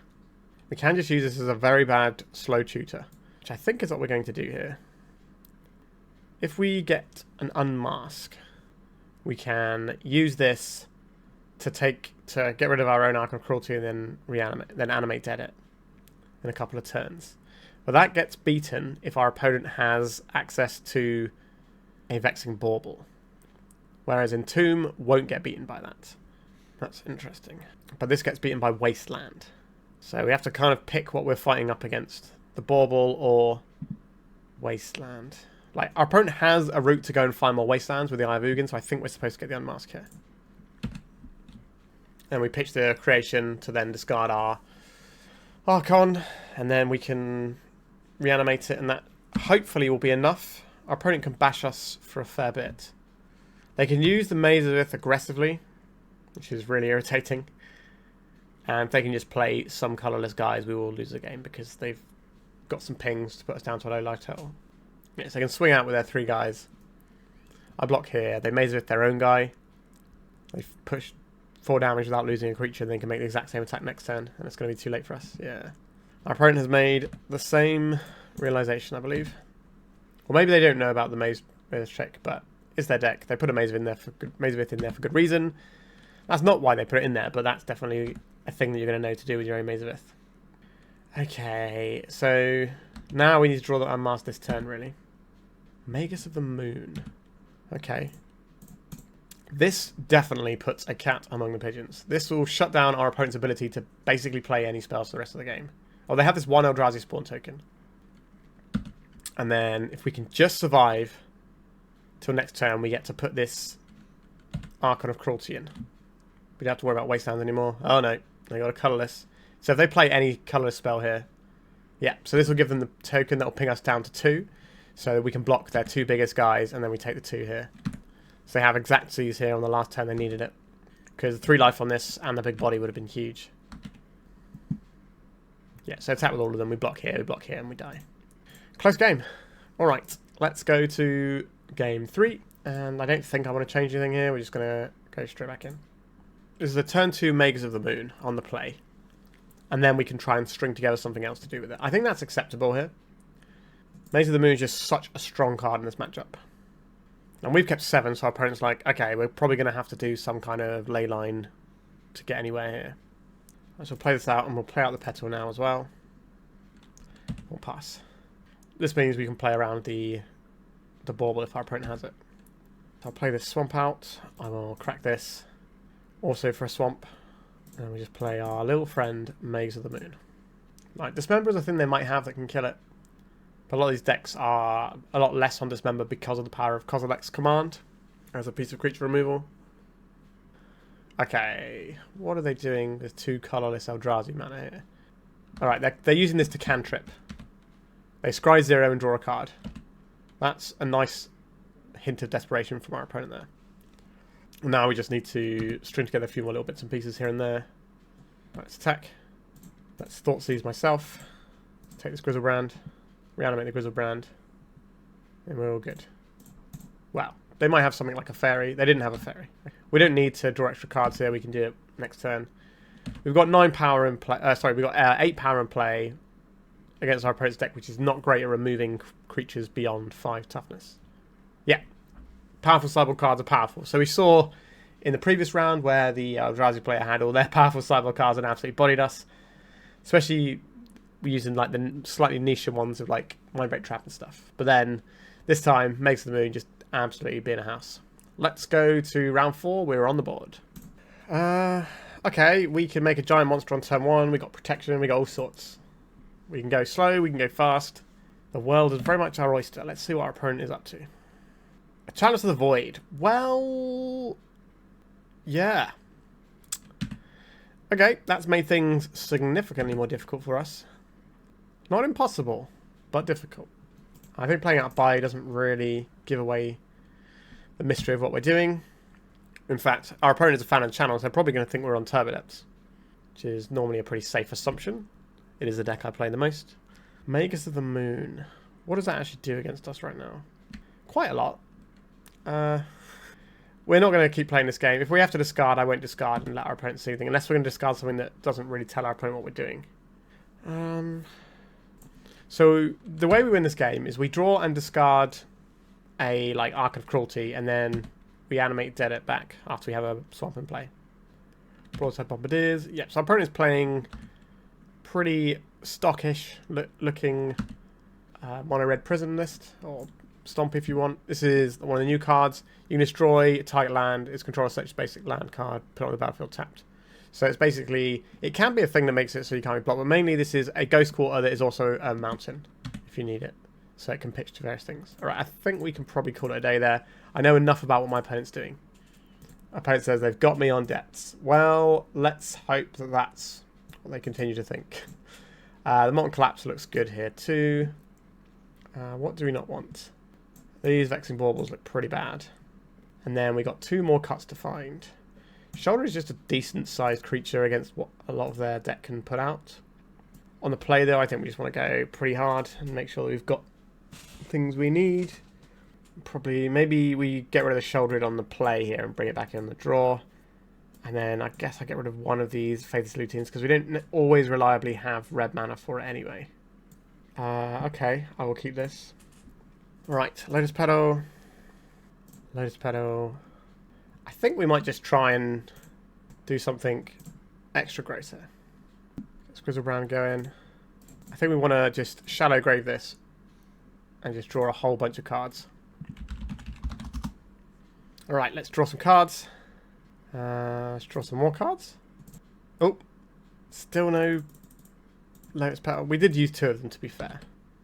We can just use this as a very bad slow tutor, which I think is what we're going to do here. If we get an Unmask, we can use this to get rid of our own Archon of Cruelty and then Animate Dead it in a couple of turns. But that gets beaten if our opponent has access to a Vexing Bauble. Whereas Entomb won't get beaten by that. That's interesting. But this gets beaten by Wasteland. So we have to kind of pick what we're fighting up against. The Bauble or Wasteland. Like, our opponent has a route to go and find more Wastelands with the Eye of Ugin, so I think we're supposed to get the Unmask here. And we pitch the Creation to then discard our Archon, and then we can reanimate it, and that hopefully will be enough. Our opponent can bash us for a fair bit. They can use the Maze of Ith aggressively, which is really irritating. And if they can just play some colourless guys, we will lose the game because they've got some pings to put us down to a low life total. Yes, they can swing out with their 3 guys. I block here. They Maze of Ith their own guy. They've pushed 4 damage without losing a creature, and they can make the exact same attack next turn, and it's going to be too late for us. Yeah. Our opponent has made the same realization, I believe. Or maybe they don't know about the Maze trick, but it's their deck. They put a Maze of Ith in there for good reason. That's not why they put it in there, but that's definitely a thing that you're going to know to do with your own Maze of Ith. Okay, so now we need to draw the Unmask this turn, really. Magus of the Moon. Okay. This definitely puts a cat among the pigeons. This will shut down our opponent's ability to basically play any spells for the rest of the game. Oh, they have this 1 Eldrazi spawn token. And then if we can just survive till next turn, we get to put this Archon of Cruelty in. We don't have to worry about Wastelands anymore. Oh no, they got a colourless. So if they play any colourless spell here, yeah, so this will give them the token that will ping us down to 2. So we can block their 2 biggest guys, and then we take the 2 here. So they have Thoughtseize here on the last turn they needed it. Because 3 life on this and the big body would have been huge. Yeah, so attack with all of them. We block here, and we die. Close game. Alright, let's go to game 3. And I don't think I want to change anything here. We're just going to go straight back in. This is a turn 2 Magus of the Moon on the play. And then we can try and string together something else to do with it. I think that's acceptable here. Magus of the Moon is just such a strong card in this matchup. And we've kept 7, so our opponent's like, okay, we're probably going to have to do some kind of ley line to get anywhere here. So we'll play this out, and we'll play out the Petal now as well. We'll pass. This means we can play around the Bauble if our opponent has it. So I'll play this Swamp out. I will crack this. Also for a Swamp. And we just play our little friend, Magus of the Moon. Like, Dismember is a thing they might have that can kill it. But a lot of these decks are a lot less on Dismember because of the power of Kozilek's Command as a piece of creature removal. Okay, what are they doing with 2 colourless Eldrazi mana here? Alright, they're using this to cantrip. They scry 0 and draw a card. That's a nice hint of desperation from our opponent there. Now we just need to string together a few more little bits and pieces here and there. Right, let's attack. Let's Thoughtseize myself. Take this Griselbrand. Reanimate the Griselbrand. And we're all good. Wow. They might have something like a Fairy. They didn't have a Fairy. We don't need to draw extra cards here. We can do it next turn. We've got 9 power in play. We've got 8 power in play against our opponent's deck, which is not great at removing creatures beyond 5 toughness. Yeah. Powerful sideboard cards are powerful. So we saw in the previous round where the Eldrazi player had all their powerful sideboard cards and absolutely bodied us. Especially using like the slightly niche ones of like Mindbreak Trap and stuff. But then this time, Magus of the Moon just absolutely being a house. Let's go to round 4. We're on the board. Okay, we can make a giant monster on turn 1. We got protection. We got all sorts. We can go slow. We can go fast. The world is very much our oyster. Let's see what our opponent is up to. A Chalice of the Void. Well, yeah. Okay, that's made things significantly more difficult for us. Not impossible, but difficult. I think playing out Bayou doesn't really give away the mystery of what we're doing. In fact, our opponent is a fan of the channel, so they're probably going to think we're on Turbodepths, which is normally a pretty safe assumption. It is the deck I play the most. Magus of the Moon. What does that actually do against us right now? Quite a lot. We're not going to keep playing this game. If we have to discard, I won't discard and let our opponent see anything, unless we're going to discard something that doesn't really tell our opponent what we're doing. So the way we win this game is we draw and discard a like Archon of Cruelty, and then we animate dead it back after we have a swamp in play. Broadside Bombardiers. Yep, so our opponent is playing pretty stockish looking mono red prison list, or Stomp if you want. This is one of the new cards. You can destroy a target land. It's control of such basic land card, put on the battlefield tapped. So it's basically, it can be a thing that makes it so you can't be blocked, but mainly this is a ghost quarter that is also a mountain if you need it. So it can pitch to various things. Alright, I think we can probably call it a day there. I know enough about what my opponent's doing. My opponent says they've got me on debts. Well, let's hope that that's what they continue to think. The Molten Collapse looks good here too. What do we not want? These Vexing Baubles look pretty bad. And then we got 2 more cuts to find. Sheoldred is just a decent sized creature against what a lot of their deck can put out. On the play though, I think we just want to go pretty hard and make sure that we've got things we need. Probably, maybe we get rid of the Sheoldred on the play here and bring it back in the draw. And then I guess I get rid of one of these Faithless Lootings because we don't always reliably have red mana for it anyway. Okay, I will keep this. Right, Lotus Petal. Lotus Petal. I think we might just try and do something extra gross here. Let's Griselbrand going. I think we want to just shallow grave this and just draw a whole bunch of cards. Alright, let's draw some cards. Let's draw some more cards. Oh, still no Lotus Petal. We did use 2 of them, to be fair.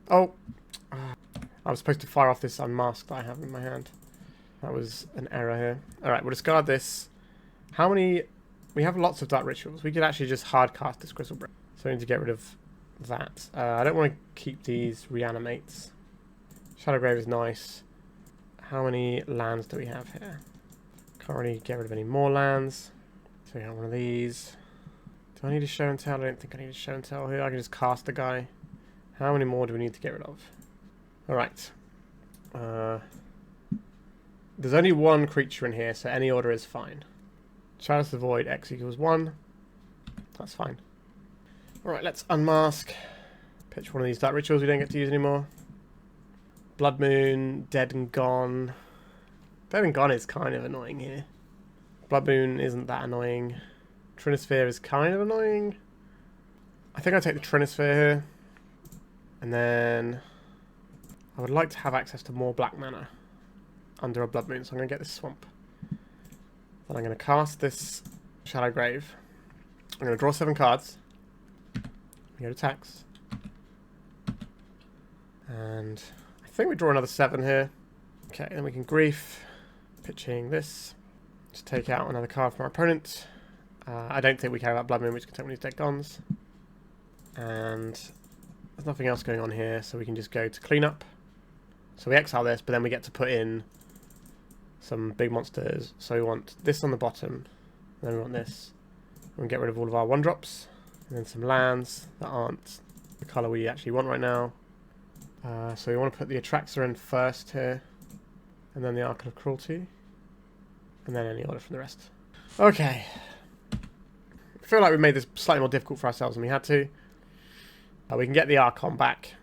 Oh, I was supposed to fire off this Unmask that I have in my hand. That was an error here. Alright, we'll discard this. How many... We have lots of Dark Rituals. We could actually just hard cast this Griselbrand. So we need to get rid of that. I don't want to keep these Reanimates. Shadowgrave is nice. How many lands do we have here? Can't really get rid of any more lands. So we have one of these. Do I need a show and tell? I don't think I need a show and tell here. I can just cast the guy. How many more do we need to get rid of? Alright. There's only 1 creature in here, so any order is fine. Chalice of the Void, X equals 1. That's fine. Alright, let's unmask. Pitch one of these Dark Rituals we don't get to use anymore. Blood Moon, Dead and Gone. Dead and Gone is kind of annoying here. Blood Moon isn't that annoying. Trinisphere is kind of annoying. I think I'll take the Trinisphere here. And then I would like to have access to more black mana under a Blood Moon, so I'm going to get this Swamp. Then I'm going to cast this Shallow Grave. I'm going to draw 7 cards. We go to tax. And I think we draw another 7 here. Okay, then we can Grief. Pitching this. Just take out another card from our opponent. I don't think we care about Blood Moon, which can take one of these dead Gons. And there's nothing else going on here, so we can just go to cleanup. So we exile this, but then we get to put in some big monsters. So we want this on the bottom, and then we want this. We'll get rid of all of our 1-drops, and then some lands that aren't the colour we actually want right now. So we want to put the Atraxa in first here, and then the Archon of Cruelty, and then any order from the rest. Okay. I feel like we made this slightly more difficult for ourselves than we had to. We can get the Archon back.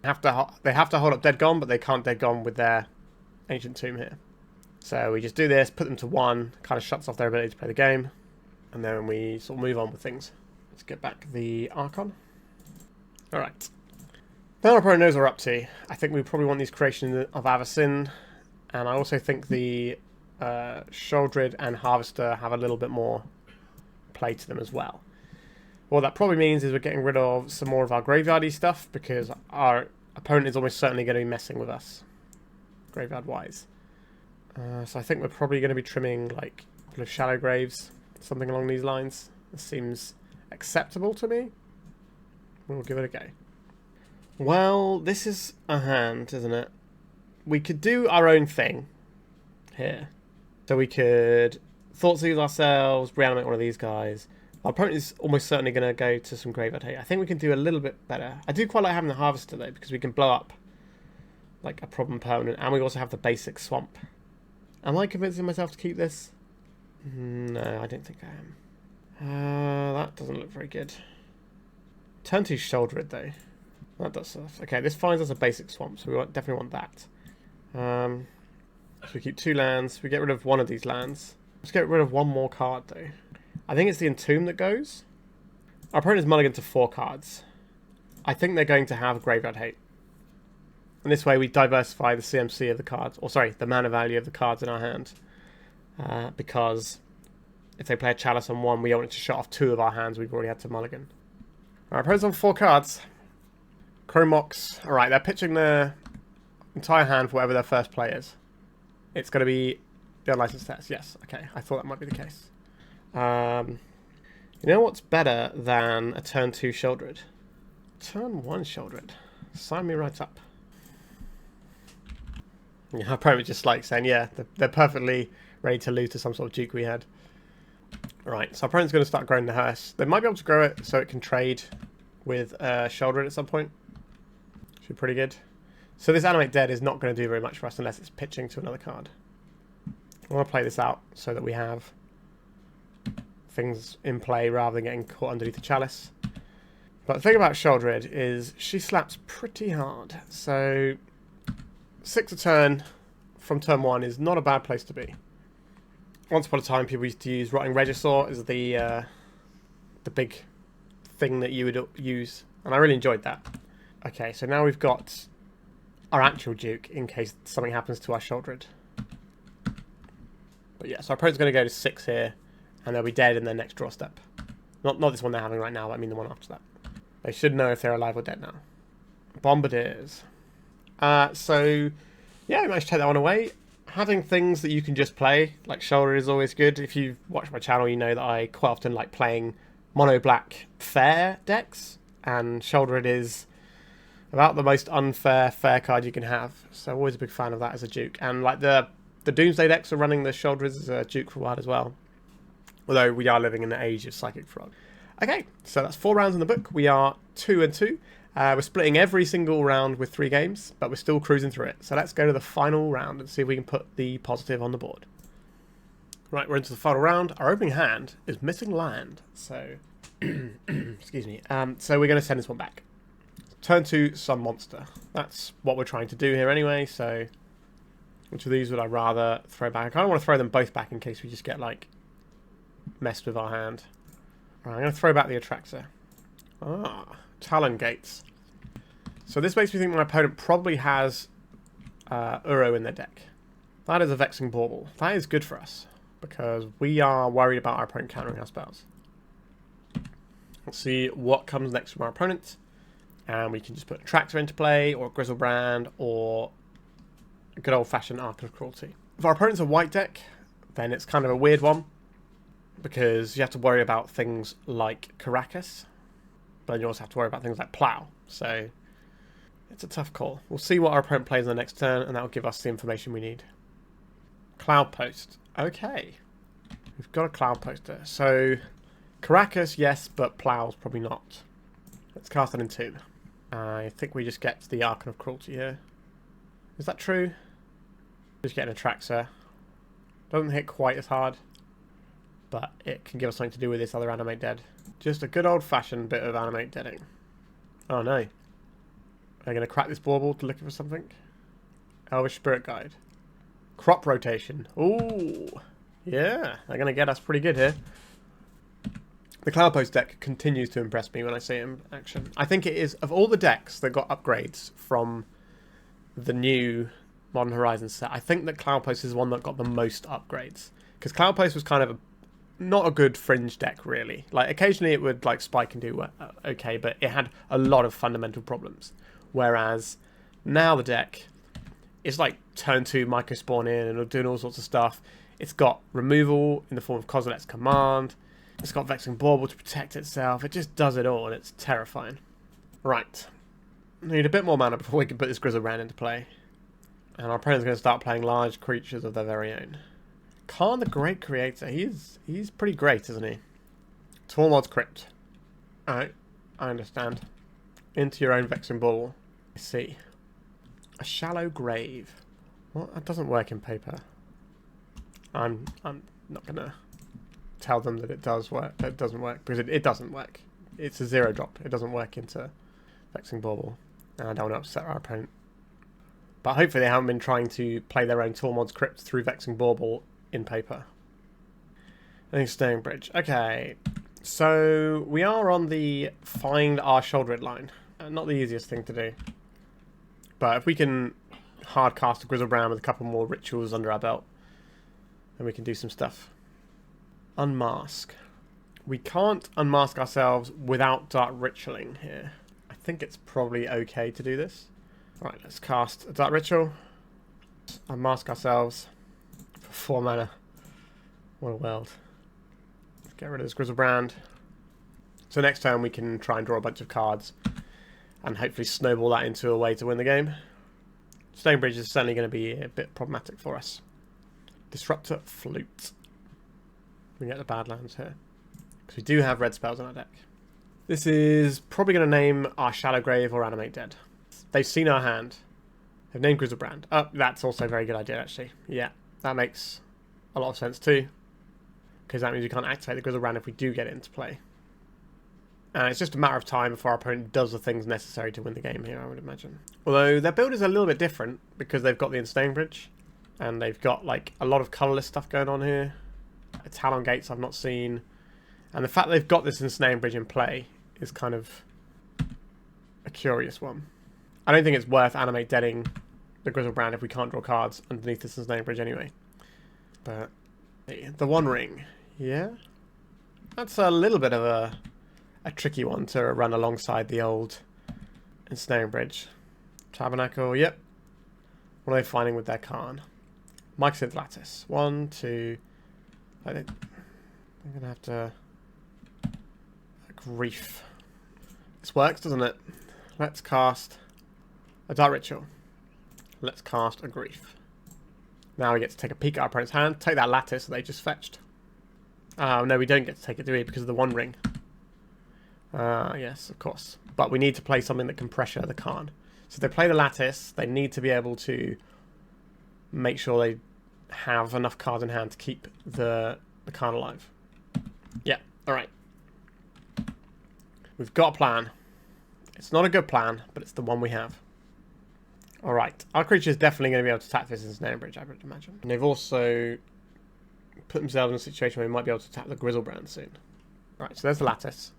They have to hold up Dead Gone, but they can't Dead Gone with their Ancient Tomb here. So we just do this, put them to 1, kind of shuts off their ability to play the game, and then we sort of move on with things. Let's get back the Archon. Alright. Now our opponent knows what we're up to. I think we probably want these Creation of Avacyn, and I also think the Sheoldred and Harvester have a little bit more play to them as well. What that probably means is we're getting rid of some more of our graveyardy stuff, because our opponent is almost certainly going to be messing with us, graveyard-wise. So I think we're probably going to be trimming like a couple of Shallow Graves, something along these lines. This seems acceptable to me. We'll give it a go. Well, this is a hand, isn't it? We could do our own thing here. So we could Thoughtseize ourselves, reanimate one of these guys. Our opponent is almost certainly going to go to some graveyard hate. I think we can do a little bit better. I do quite like having the Harvester though, because we can blow up like a problem permanent, and we also have the basic swamp. Am I convincing myself to keep this? No, I don't think I am. That doesn't look very good. Turn to Sheoldred though. That does stuff. Okay, this finds us a basic swamp, so we definitely want that. So we keep 2 lands. We get rid of one of these lands. Let's get rid of one more card though. I think it's the Entomb that goes. Our opponent is mulligan to 4 cards. I think they're going to have Graveyard Hate. And this way we diversify the CMC of the cards, or sorry, the mana value of the cards in our hand. Because if they play a Chalice on 1, we don't want it to shut off 2 of our hands we've already had to mulligan. Our opponent's on 4 cards. Chromox. Alright, they're pitching their entire hand for whatever their first play is. It's going to be the Unlicensed Test. Yes, okay. I thought that might be the case. You know what's better than a turn 2 Sheoldred? Turn 1 Sheoldred. Sign me right up. Yeah, our opponent just like saying, yeah, they're perfectly ready to lose to some sort of Duke we had. Right, so our opponent's going to start growing the hearse. They might be able to grow it so it can trade with Sheoldred at some point. Should be pretty good. So this Animate Dead is not going to do very much for us unless it's pitching to another card. I want to play this out so that we have things in play rather than getting caught underneath the Chalice. But the thing about Sheoldred is she slaps pretty hard. So 6 a turn from turn 1 is not a bad place to be. Once upon a time, people used to use Rotting Regisaur as the big thing that you would use, and I really enjoyed that. Okay, so now we've got our actual Duke in case something happens to our Sheoldred. But yeah, so our opponent's going to go to 6 here, and they'll be dead in their next draw step. Not this one they're having right now, but I mean the one after that. They should know if they're alive or dead now. Bombardiers. So, yeah, we managed to take that one away. Having things that you can just play, like Sheoldred, is always good. If you've watched my channel, you know that I quite often like playing mono-black fair decks, and Sheoldred is about the most unfair fair card you can have. So always a big fan of that as a Duke. And like the Doomsday decks are running the Sheoldred as a Duke for a while as well. Although we are living in the age of Psychic Frog. Okay, so that's 4 rounds in the book. We are 2 and 2. We're splitting every single round with 3 games, but we're still cruising through it. So let's go to the final round and see if we can put the positive on the board. Right, we're into the final round. Our opening hand is missing land. So, excuse me. So we're going to send this one back. Turn to Sun Monster. That's what we're trying to do here anyway. So which of these would I rather throw back? I kind of want to throw them both back in case we just get like messed with our hand. Right, I'm going to throw back the Atraxa. Talon Gates. So this makes me think my opponent probably has Uro in their deck. That is a Vexing Bauble. That is good for us because we are worried about our opponent countering our spells. Let's see what comes next from our opponent. And we can just put Atraxa into play, or Griselbrand, or a good old-fashioned Archon of Cruelty. If our opponent's a white deck, then it's kind of a weird one because you have to worry about things like Caracas, but you also have to worry about things like Plow. So it's a tough call. We'll see what our opponent plays on the next turn, and that will give us the information we need. Cloud Post. Okay. We've got a Cloud Poster. So Caracas, yes, but Plow's probably not. Let's cast an Entomb. I think we just get the Archon of Cruelty here. Is that true? Just get an Atraxa. Doesn't hit quite as hard, but it can give us something to do with this other Animate Dead. Just a good old-fashioned bit of Animate Deading. Oh no. Are they going to crack this Bauble to look for something? Elvish Spirit Guide. Crop rotation. Ooh. Yeah, they're going to get us pretty good here. The Cloudpost deck continues to impress me when I see it in action. I think it is, of all the decks that got upgrades from the new Modern Horizons set, I think that Cloudpost is the one that got the most upgrades. Because Cloudpost was kind of not a good fringe deck, really. Like, occasionally it would, like, spike and do okay, but it had a lot of fundamental problems. Whereas now the deck is, like, turn 2 micro spawn in and doing all sorts of stuff. It's got removal in the form of Kozilek's Command. It's got Vexing Bauble to protect itself. It just does it all, and it's terrifying. Right. Need a bit more mana before we can put this Griselbrand into play. And our opponent's going to start playing large creatures of their very own. Khan the Great Creator. He's pretty great, isn't he? Tormod's Crypt. Alright. I understand. Into your own Vexing Bauble. I see. A Shallow Grave. Well, that doesn't work in paper. I'm not going to tell them that it does work. That it doesn't work, because it doesn't work. It's a 0-drop. It doesn't work into Vexing Bauble. And I don't want to upset our opponent. But hopefully they haven't been trying to play their own Tormod's Crypt through Vexing Bauble in paper. I think Staying Bridge. Okay. So we are on the find our Sheoldred line. Not the easiest thing to do. But if we can hard cast a Griselbrand with a couple more rituals under our belt, then we can do some stuff. Unmask. We can't unmask ourselves without Dark Ritualing here. I think it's probably okay to do this. Right, let's cast a Dark Ritual. Unmask ourselves for 4 mana. What a world. Let's get rid of this Griselbrand. So next turn we can try and draw a bunch of cards and hopefully snowball that into a way to win the game. Stone Bridge is certainly going to be a bit problematic for us. Disruptor Flute. We get the Badlands here. Because we do have red spells in our deck. This is probably going to name our Shallow Grave or Animate Dead. They've seen our hand. They've named Griselbrand. Oh, that's also a very good idea, actually. Yeah, that makes a lot of sense too. Because that means we can't activate the Griselbrand if we do get it into play. And it's just a matter of time before our opponent does the things necessary to win the game here, I would imagine. Although their build is a little bit different because they've got the Ensnaring Bridge. And they've got like a lot of colourless stuff going on here. Talon Gates I've not seen. And the fact they've got this Ensnaring Bridge in play is kind of a curious one. I don't think it's worth Animate Deading the Griselbrand if we can't draw cards underneath this Ensnaring Bridge anyway. But the One Ring, yeah? That's a little bit of a tricky one to run alongside the old Ensnaring Bridge. Tabernacle, yep. What are they finding with their Khan? Mycosynth Lattice. 1, 2... I'm going to have to... Grief. This works, doesn't it? Let's cast a Dark Ritual. Let's cast a Grief. Now we get to take a peek at our opponent's hand. Take that Lattice that they just fetched. Oh, no, we don't get to take it, do we? Because of the One Ring. Yes, of course. But we need to play something that can pressure the Khan. So if they play the Lattice, they need to be able to make sure they have enough cards in hand to keep the Khan alive. Yeah, alright. We've got a plan. It's not a good plan, but it's the one we have. Alright, our creature is definitely going to be able to attack this Ensnaring Bridge, I would imagine. And they've also put themselves in a situation where we might be able to attack the Griselbrand soon. Right, so there's the Lattice.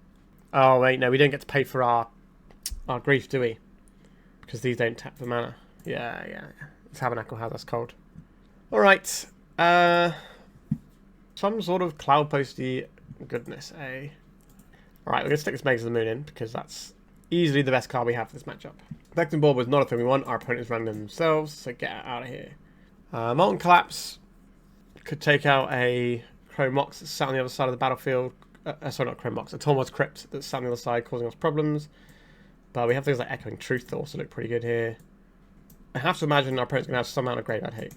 Oh, wait, no, we don't get to pay for our Grief, do we? Because these don't tap for mana. Yeah. The Tabernacle has us cold. Alright. Some sort of Cloudposty goodness, eh? Alright, we're going to stick this Magus of the Moon in, because that's easily the best card we have for this matchup. Vexing Bauble is not a thing we want. Our opponent is running them themselves, so get out of here. Molten Collapse could take out a Chrome Mox that's sat on the other side of the battlefield. Sorry, not Chrome Mox, a Tormod's Crypt that's sat on the other side, causing us problems. But we have things like Echoing Truth that also look pretty good here. I have to imagine our opponent's going to have some amount of graveyard hate.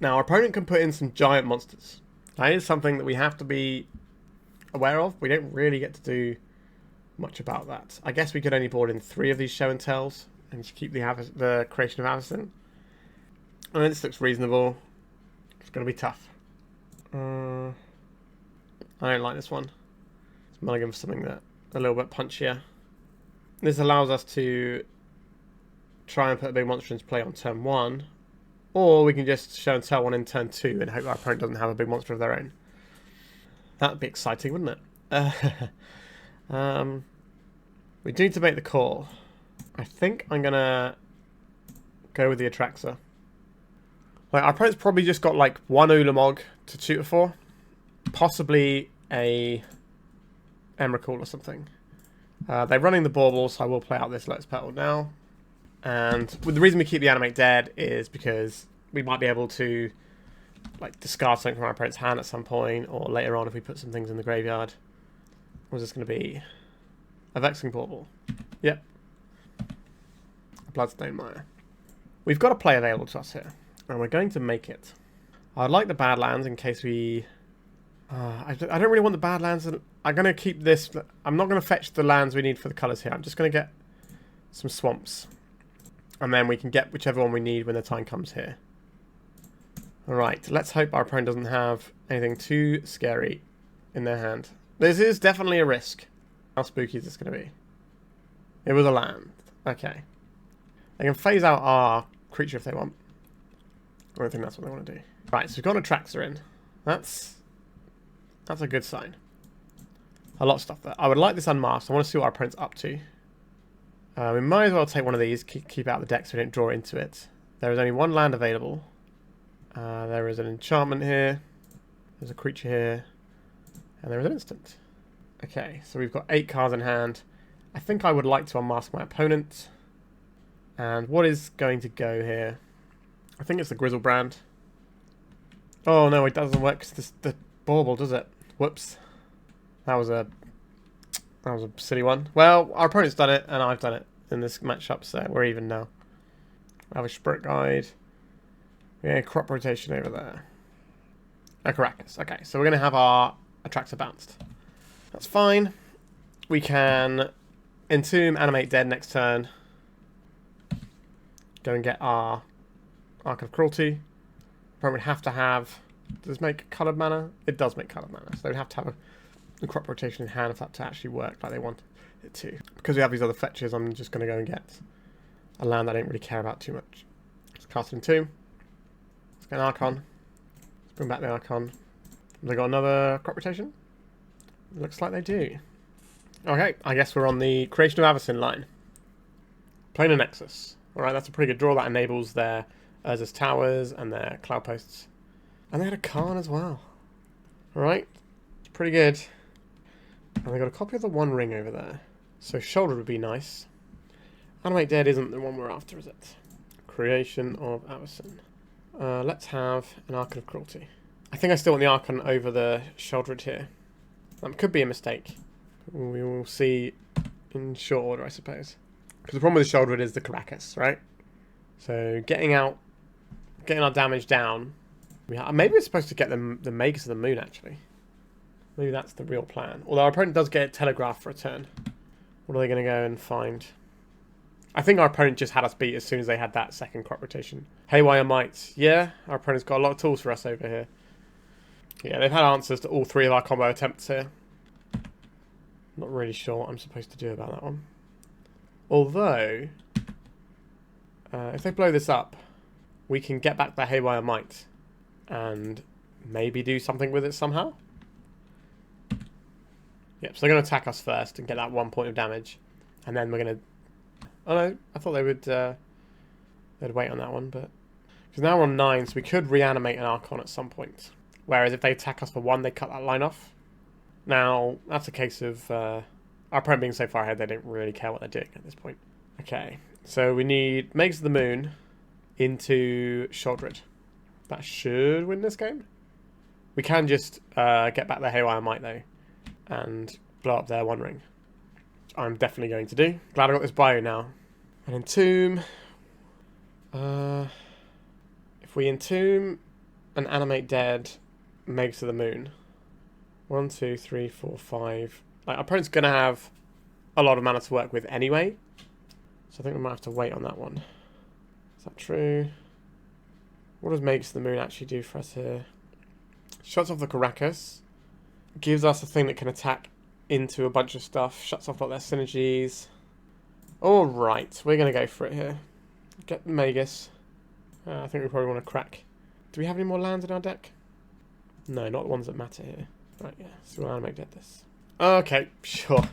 Now, our opponent can put in some giant monsters. That is something that we have to be aware of. We don't really get to do much about that. I guess we could only board in 3 of these Show and Tells and just keep the Creation of Avacyn. I mean, this looks reasonable. It's going to be tough. I don't like this one. Let's mulligan for something that a little bit punchier. This allows us to try and put a big monster into play on turn 1 Or we can just show and tell one in turn 2 and hope our opponent doesn't have a big monster of their own. That would be exciting, wouldn't it? We do need to make the call. I think I'm going to go with the Atraxa. Like, our opponent's probably just got like one Ulamog to tutor for. Possibly a Emrakul or something. They're running the Bauble, so I will play out this Lotus Petal now. And the reason we keep the Animate Dead is because we might be able to like discard something from our opponent's hand at some point, or later on if we put some things in the graveyard. What's this going to be? A Vexing Bauble. Yep. A Bloodstained Mire. We've got a play available to us here, and we're going to make it. I'd like the Badlands in case we... I don't really want the Badlands. I'm going to keep this... I'm not going to fetch the lands we need for the colours here. I'm just going to get some swamps. And then we can get whichever one we need when the time comes here. Alright, let's hope our opponent doesn't have anything too scary in their hand. This is definitely a risk. How spooky is this going to be? It was a land. Okay. They can phase out our creature if they want. I don't think that's what they want to do. Right, so we've got Atraxa in. That's a good sign. A lot of stuff there. I would like this Unmasked. I want to see what our opponent's up to. We might as well take one of these, keep out the deck so we don't draw into it. There is only one land available. There is an enchantment here. There's a creature here. And there is an instant. Okay, so we've got 8 cards in hand. I think I would like to unmask my opponent. And what is going to go here? I think it's the Griselbrand. Oh no, it doesn't work because the Bauble, does it? Whoops. That was a silly one. Well, our opponent's done it, and I've done it in this matchup, so we're even now. I have a Spirit Guide. We have a Crop Rotation over there. A Caracas. Okay, so we're going to have our Atraxa bounced. That's fine. We can Entomb, Animate Dead next turn. Go and get our Archon of Cruelty. Opponent would have to have... Does this make coloured mana? It does make coloured mana, so they would have to have a crop rotation in hand if that to actually work like they want it to. Because we have these other fetches, I'm just going to go and get a land I don't really care about too much. Let's cast an Entomb. Let's get an Archon. Let's bring back the Archon. Have they got another crop rotation? Looks like they do. Okay, I guess we're on the Creation of Avacyn line. Playing a Nexus. Alright, that's a pretty good draw. That enables their Urza's Towers and their Cloud Posts. And they had a Khan as well. Alright, it's pretty good. And they got a copy of the One Ring over there. So Sheoldred would be nice. Animate Dead isn't the one we're after, is it? Creation of Avacyn. Let's have an Archon of Cruelty. I think I still want the Archon over the Sheoldred here. That could be a mistake. We will see in short order, I suppose. Because the problem with the Sheoldred is the Caracas, right? So getting our damage down. Maybe we're supposed to get the Magus of the Moon, actually. Maybe that's the real plan. Although our opponent does get telegraphed for a turn. What are they going to go and find? I think our opponent just had us beat as soon as they had that second crop rotation. Haywire Might. Yeah, our opponent's got a lot of tools for us over here. Yeah, they've had answers to all 3 of our combo attempts here. Not really sure what I'm supposed to do about that one. Although, if they blow this up, we can get back that Haywire Might and maybe do something with it somehow. Yep, so they're going to attack us first and get that 1 point of damage. And then we're going to... Oh no, I thought they would they'd wait on that one, but... Because now we're on 9, so we could reanimate an Archon at some point. Whereas if they attack us for 1, they cut that line off. Now, that's a case of our opponent being so far ahead, they don't really care what they're doing at this point. Okay, so we need Magus of the Moon into Sheoldred. That should win this game. We can just get back the Haywire Might, though, and blow up their One Ring. Which I'm definitely going to do. Glad I got this Bayou now. And Entomb. If we Entomb and Animate Dead, Magus of the Moon. 1, 2, 3, 4, 5. Like, our opponent's going to have a lot of mana to work with anyway. So I think we might have to wait on that one. Is that true? What does Magus of the Moon actually do for us here? Shuts off the Caracas. Gives us a thing that can attack into a bunch of stuff. Shuts off a lot of their synergies. Alright, we're going to go for it here. Get the Magus. I think we probably want to crack. Do we have any more lands in our deck? No, not the ones that matter here. Right, yeah, so we'll Animate Dead this. Okay, sure.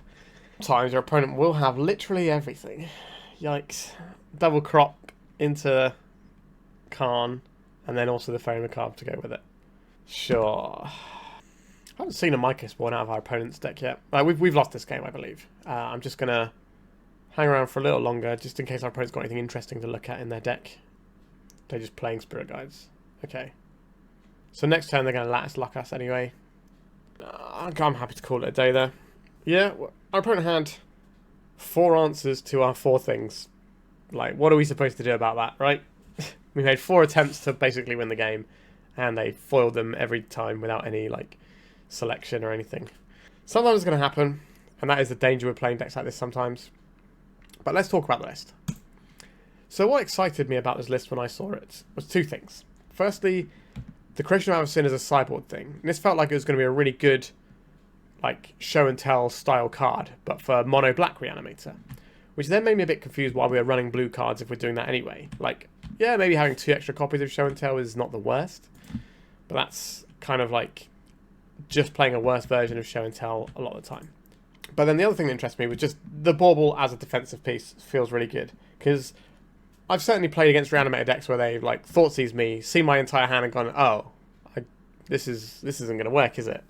Sometimes your opponent will have literally everything. Yikes. Double crop into Karn, and then also the Faerie Macabre to go with it. Sure. I haven't seen a Magus born out of our opponent's deck yet. We've lost this game, I believe. I'm just going to hang around for a little longer, just in case our opponent's got anything interesting to look at in their deck. They're just playing Spirit Guides. Okay. So next turn they're going to Lattice Lock us anyway. I'm happy to call it a day there. Yeah, our opponent had 4 answers to our 4 things. Like, what are we supposed to do about that, right? We made 4 attempts to basically win the game, and they foiled them every time without any, like, selection or anything. Sometimes it's going to happen, and that is the danger with playing decks like this sometimes. But let's talk about the list. So what excited me about this list when I saw it was 2 things. Firstly, the Creation of Avacyn is a sideboard thing. And this felt like it was going to be a really good, like, show and tell style card, but for mono black Reanimator. Which then made me a bit confused why we were running blue cards if we're doing that anyway. Like, yeah, maybe having 2 extra copies of show and tell is not the worst. But that's kind of like just playing a worse version of show and tell a lot of the time. But then the other thing that interested me was just the Bauble as a defensive piece feels really good. Because I've certainly played against Reanimator decks where they've like Thoughtseize me, seen my entire hand and gone, oh, this isn't going to work, is it?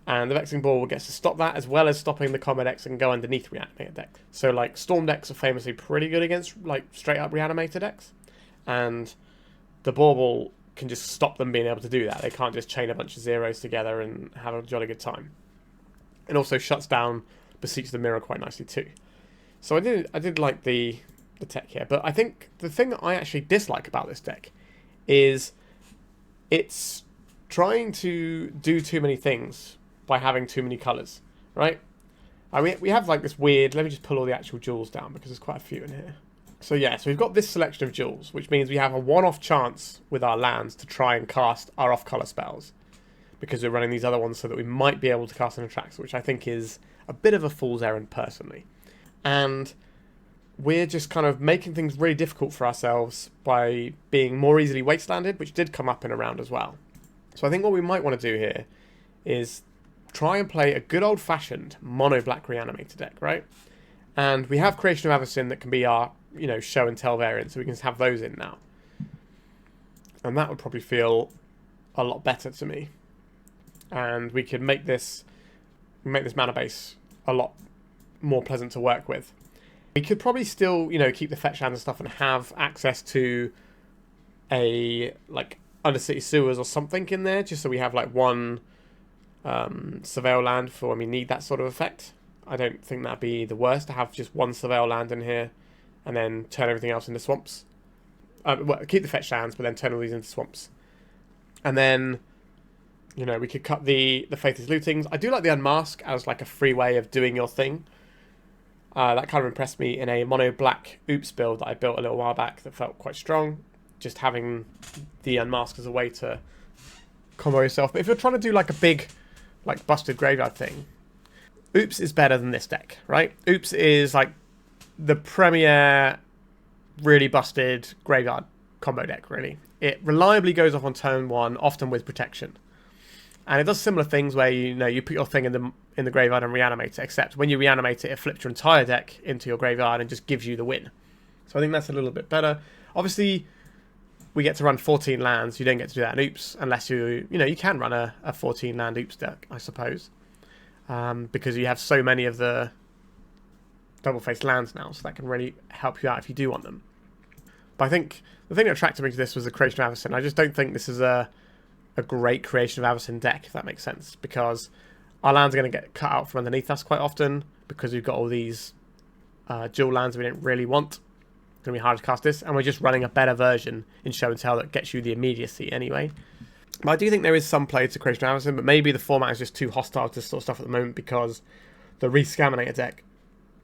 And the Vexing Bauble gets to stop that, as well as stopping the combo decks and go underneath Reanimator decks. So like Storm decks are famously pretty good against like straight up Reanimator decks. And the Bauble can just stop them being able to do that. They can't just chain a bunch of zeros together and have a jolly good time. It also shuts down Beseech the Mirror quite nicely too. So I did like the tech here, but I think the thing that I actually dislike about this deck is it's trying to do too many things by having too many colours, right? We have like this weird, let me just pull all the actual jewels down because there's quite a few in here. So yeah, so we've got this selection of jewels, which means we have a one-off chance with our lands to try and cast our off-colour spells, because we're running these other ones so that we might be able to cast an Atraxa, which I think is a bit of a fool's errand personally. And we're just kind of making things really difficult for ourselves by being more easily wastelanded, which did come up in a round as well. So I think what we might want to do here is try and play a good old-fashioned mono-black Reanimator deck, right? And we have Creation of Avacyn that can be our, you know, show and tell variant, so we can have those in now. And that would probably feel a lot better to me. And we could make this mana base a lot more pleasant to work with. We could probably still, you know, keep the fetch lands and stuff and have access to a, like, Undercity Sewers or something in there, just so we have, like, one Surveil land for when we need that sort of effect. I don't think that'd be the worst to have just one Surveil land in here and then turn everything else into swamps. Well, keep the fetch lands, but then turn all these into swamps. And then, you know, we could cut the Faithless Lootings. I do like the Unmask as like a free way of doing your thing. That kind of impressed me in a mono black Oops build that I built a little while back that felt quite strong. Just having the Unmask as a way to combo yourself. But if you're trying to do like a big, like busted graveyard thing, Oops is better than this deck, right? Oops is like the premier really busted graveyard combo deck, really. It reliably goes off on turn 1, often with protection. And it does similar things where, you know, you put your thing in the graveyard and reanimate it, except when you reanimate it, it flips your entire deck into your graveyard and just gives you the win. So I think that's a little bit better. Obviously, we get to run 14 lands. You don't get to do that in Oops unless you know, you can run a 14 land Oops deck, I suppose. Because you have so many of the double-faced lands now, so that can really help you out if you do want them. But I think the thing that attracted me to this was the Creation of Avacyn. I just don't think this is a great Creation of Avacyn deck, if that makes sense, because our lands are going to get cut out from underneath us quite often because we've got all these dual lands we don't really want. It's going to be hard to cast this, and we're just running a better version in Show and Tell that gets you the immediacy anyway. But I do think there is some play to Creation of Avacyn, but maybe the format is just too hostile to this sort of stuff at the moment because the Rescaminator deck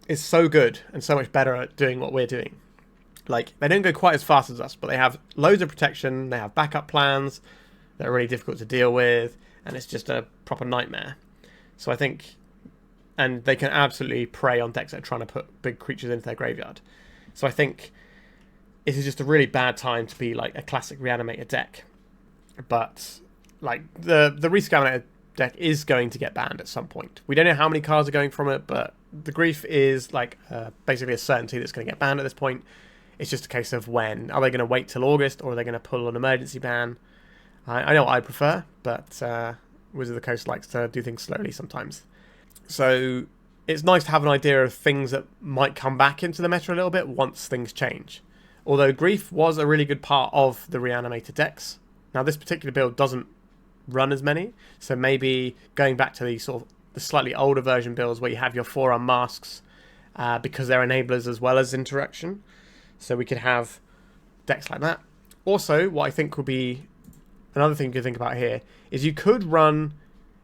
is so good and so much better at doing what we're doing. Like, they don't go quite as fast as us, but they have loads of protection, they have backup plans that are really difficult to deal with, and it's just a proper nightmare. So I think, and they can absolutely prey on decks that are trying to put big creatures into their graveyard. So I think this is just a really bad time to be like a classic Reanimator deck. But like the Rescamator deck is going to get banned at some point. We don't know how many cards are going from it, but the grief is like basically a certainty that's going to get banned at this point. It's just a case of when. Are they going to wait till August, or are they going to pull an emergency ban? I know what I prefer, but Wizard of the Coast likes to do things slowly sometimes. So it's nice to have an idea of things that might come back into the meta a little bit once things change. Although grief was a really good part of the Reanimator decks. Now this particular build doesn't run as many, so maybe going back to the sort of the slightly older version builds where you have your 4 Unmasks because they're enablers as well as interaction. So we could have decks like that. Also, what I think would be another thing you could think about here is you could run,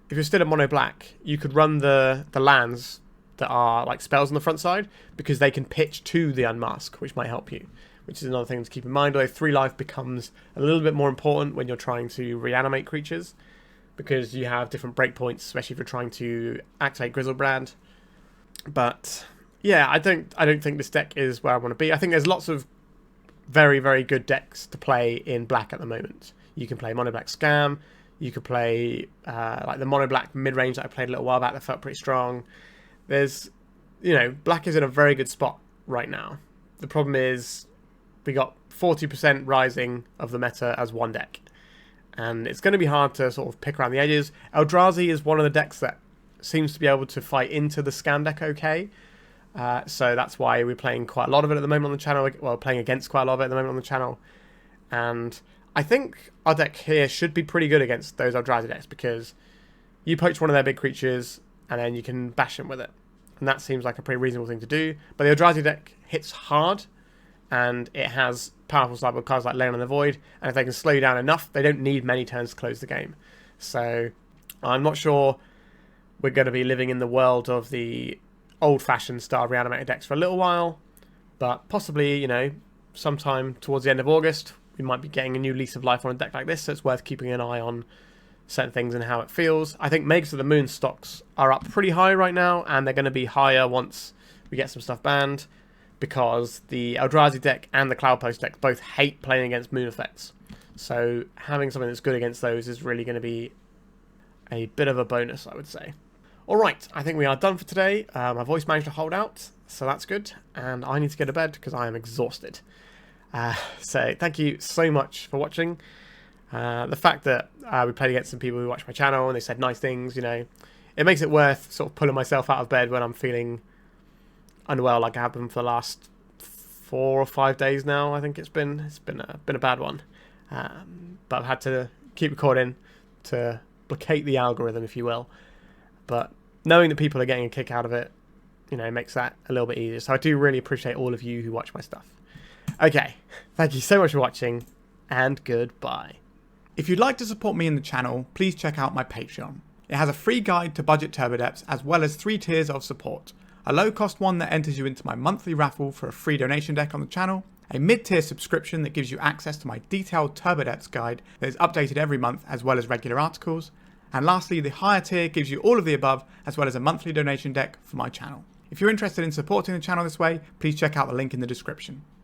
if you're still at mono black, you could run the lands that are like spells on the front side because they can pitch to the Unmask, which might help you, which is another thing to keep in mind. Although 3 life becomes a little bit more important when you're trying to reanimate creatures because you have different breakpoints, especially if you're trying to activate Griselbrand. But yeah, I don't think this deck is where I want to be. I think there's lots of very, very good decks to play in black at the moment. You can play mono black Scam. You could play like the mono black mid range that I played a little while back that felt pretty strong. There's, black is in a very good spot right now. The problem is we got 40% rising of the meta as one deck, and it's going to be hard to sort of pick around the edges. Eldrazi is one of the decks that seems to be able to fight into the Scam deck okay. So that's why we're playing quite a lot of it at the moment on the channel. Well, playing against quite a lot of it at the moment on the channel. And I think our deck here should be pretty good against those Eldrazi decks because you poach one of their big creatures and then you can bash them with it. And that seems like a pretty reasonable thing to do. But the Eldrazi deck hits hard and it has powerful sideboard cards like Leon in the Void. And if they can slow you down enough, they don't need many turns to close the game. So I'm not sure we're going to be living in the world of the old-fashioned style Reanimator decks for a little while, but possibly, sometime towards the end of August, we might be getting a new lease of life on a deck like this, so it's worth keeping an eye on certain things and how it feels. I think Magus of the Moon stocks are up pretty high right now, and they're going to be higher once we get some stuff banned, because the Eldrazi deck and the Cloud Post deck both hate playing against moon effects. So having something that's good against those is really going to be a bit of a bonus, I would say. Alright, I think we are done for today. My voice managed to hold out, so that's good. And I need to go to bed because I am exhausted. So thank you so much for watching. The fact that we played against some people who watch my channel and they said nice things, it makes it worth sort of pulling myself out of bed when I'm feeling unwell like I have been for the last 4 or 5 days now. I think it's been a bad one. But I've had to keep recording to placate the algorithm, if you will. But knowing that people are getting a kick out of it, makes that a little bit easier. So I do really appreciate all of you who watch my stuff. Okay, thank you so much for watching, and goodbye. If you'd like to support me in the channel, please check out my Patreon. It has a free guide to budget turbo depths as well as 3 tiers of support. A low cost one that enters you into my monthly raffle for a free donation deck on the channel. A mid-tier subscription that gives you access to my detailed turbo depths guide that is updated every month as well as regular articles. And lastly, the higher tier gives you all of the above, as well as a monthly donation deck for my channel. If you're interested in supporting the channel this way, please check out the link in the description.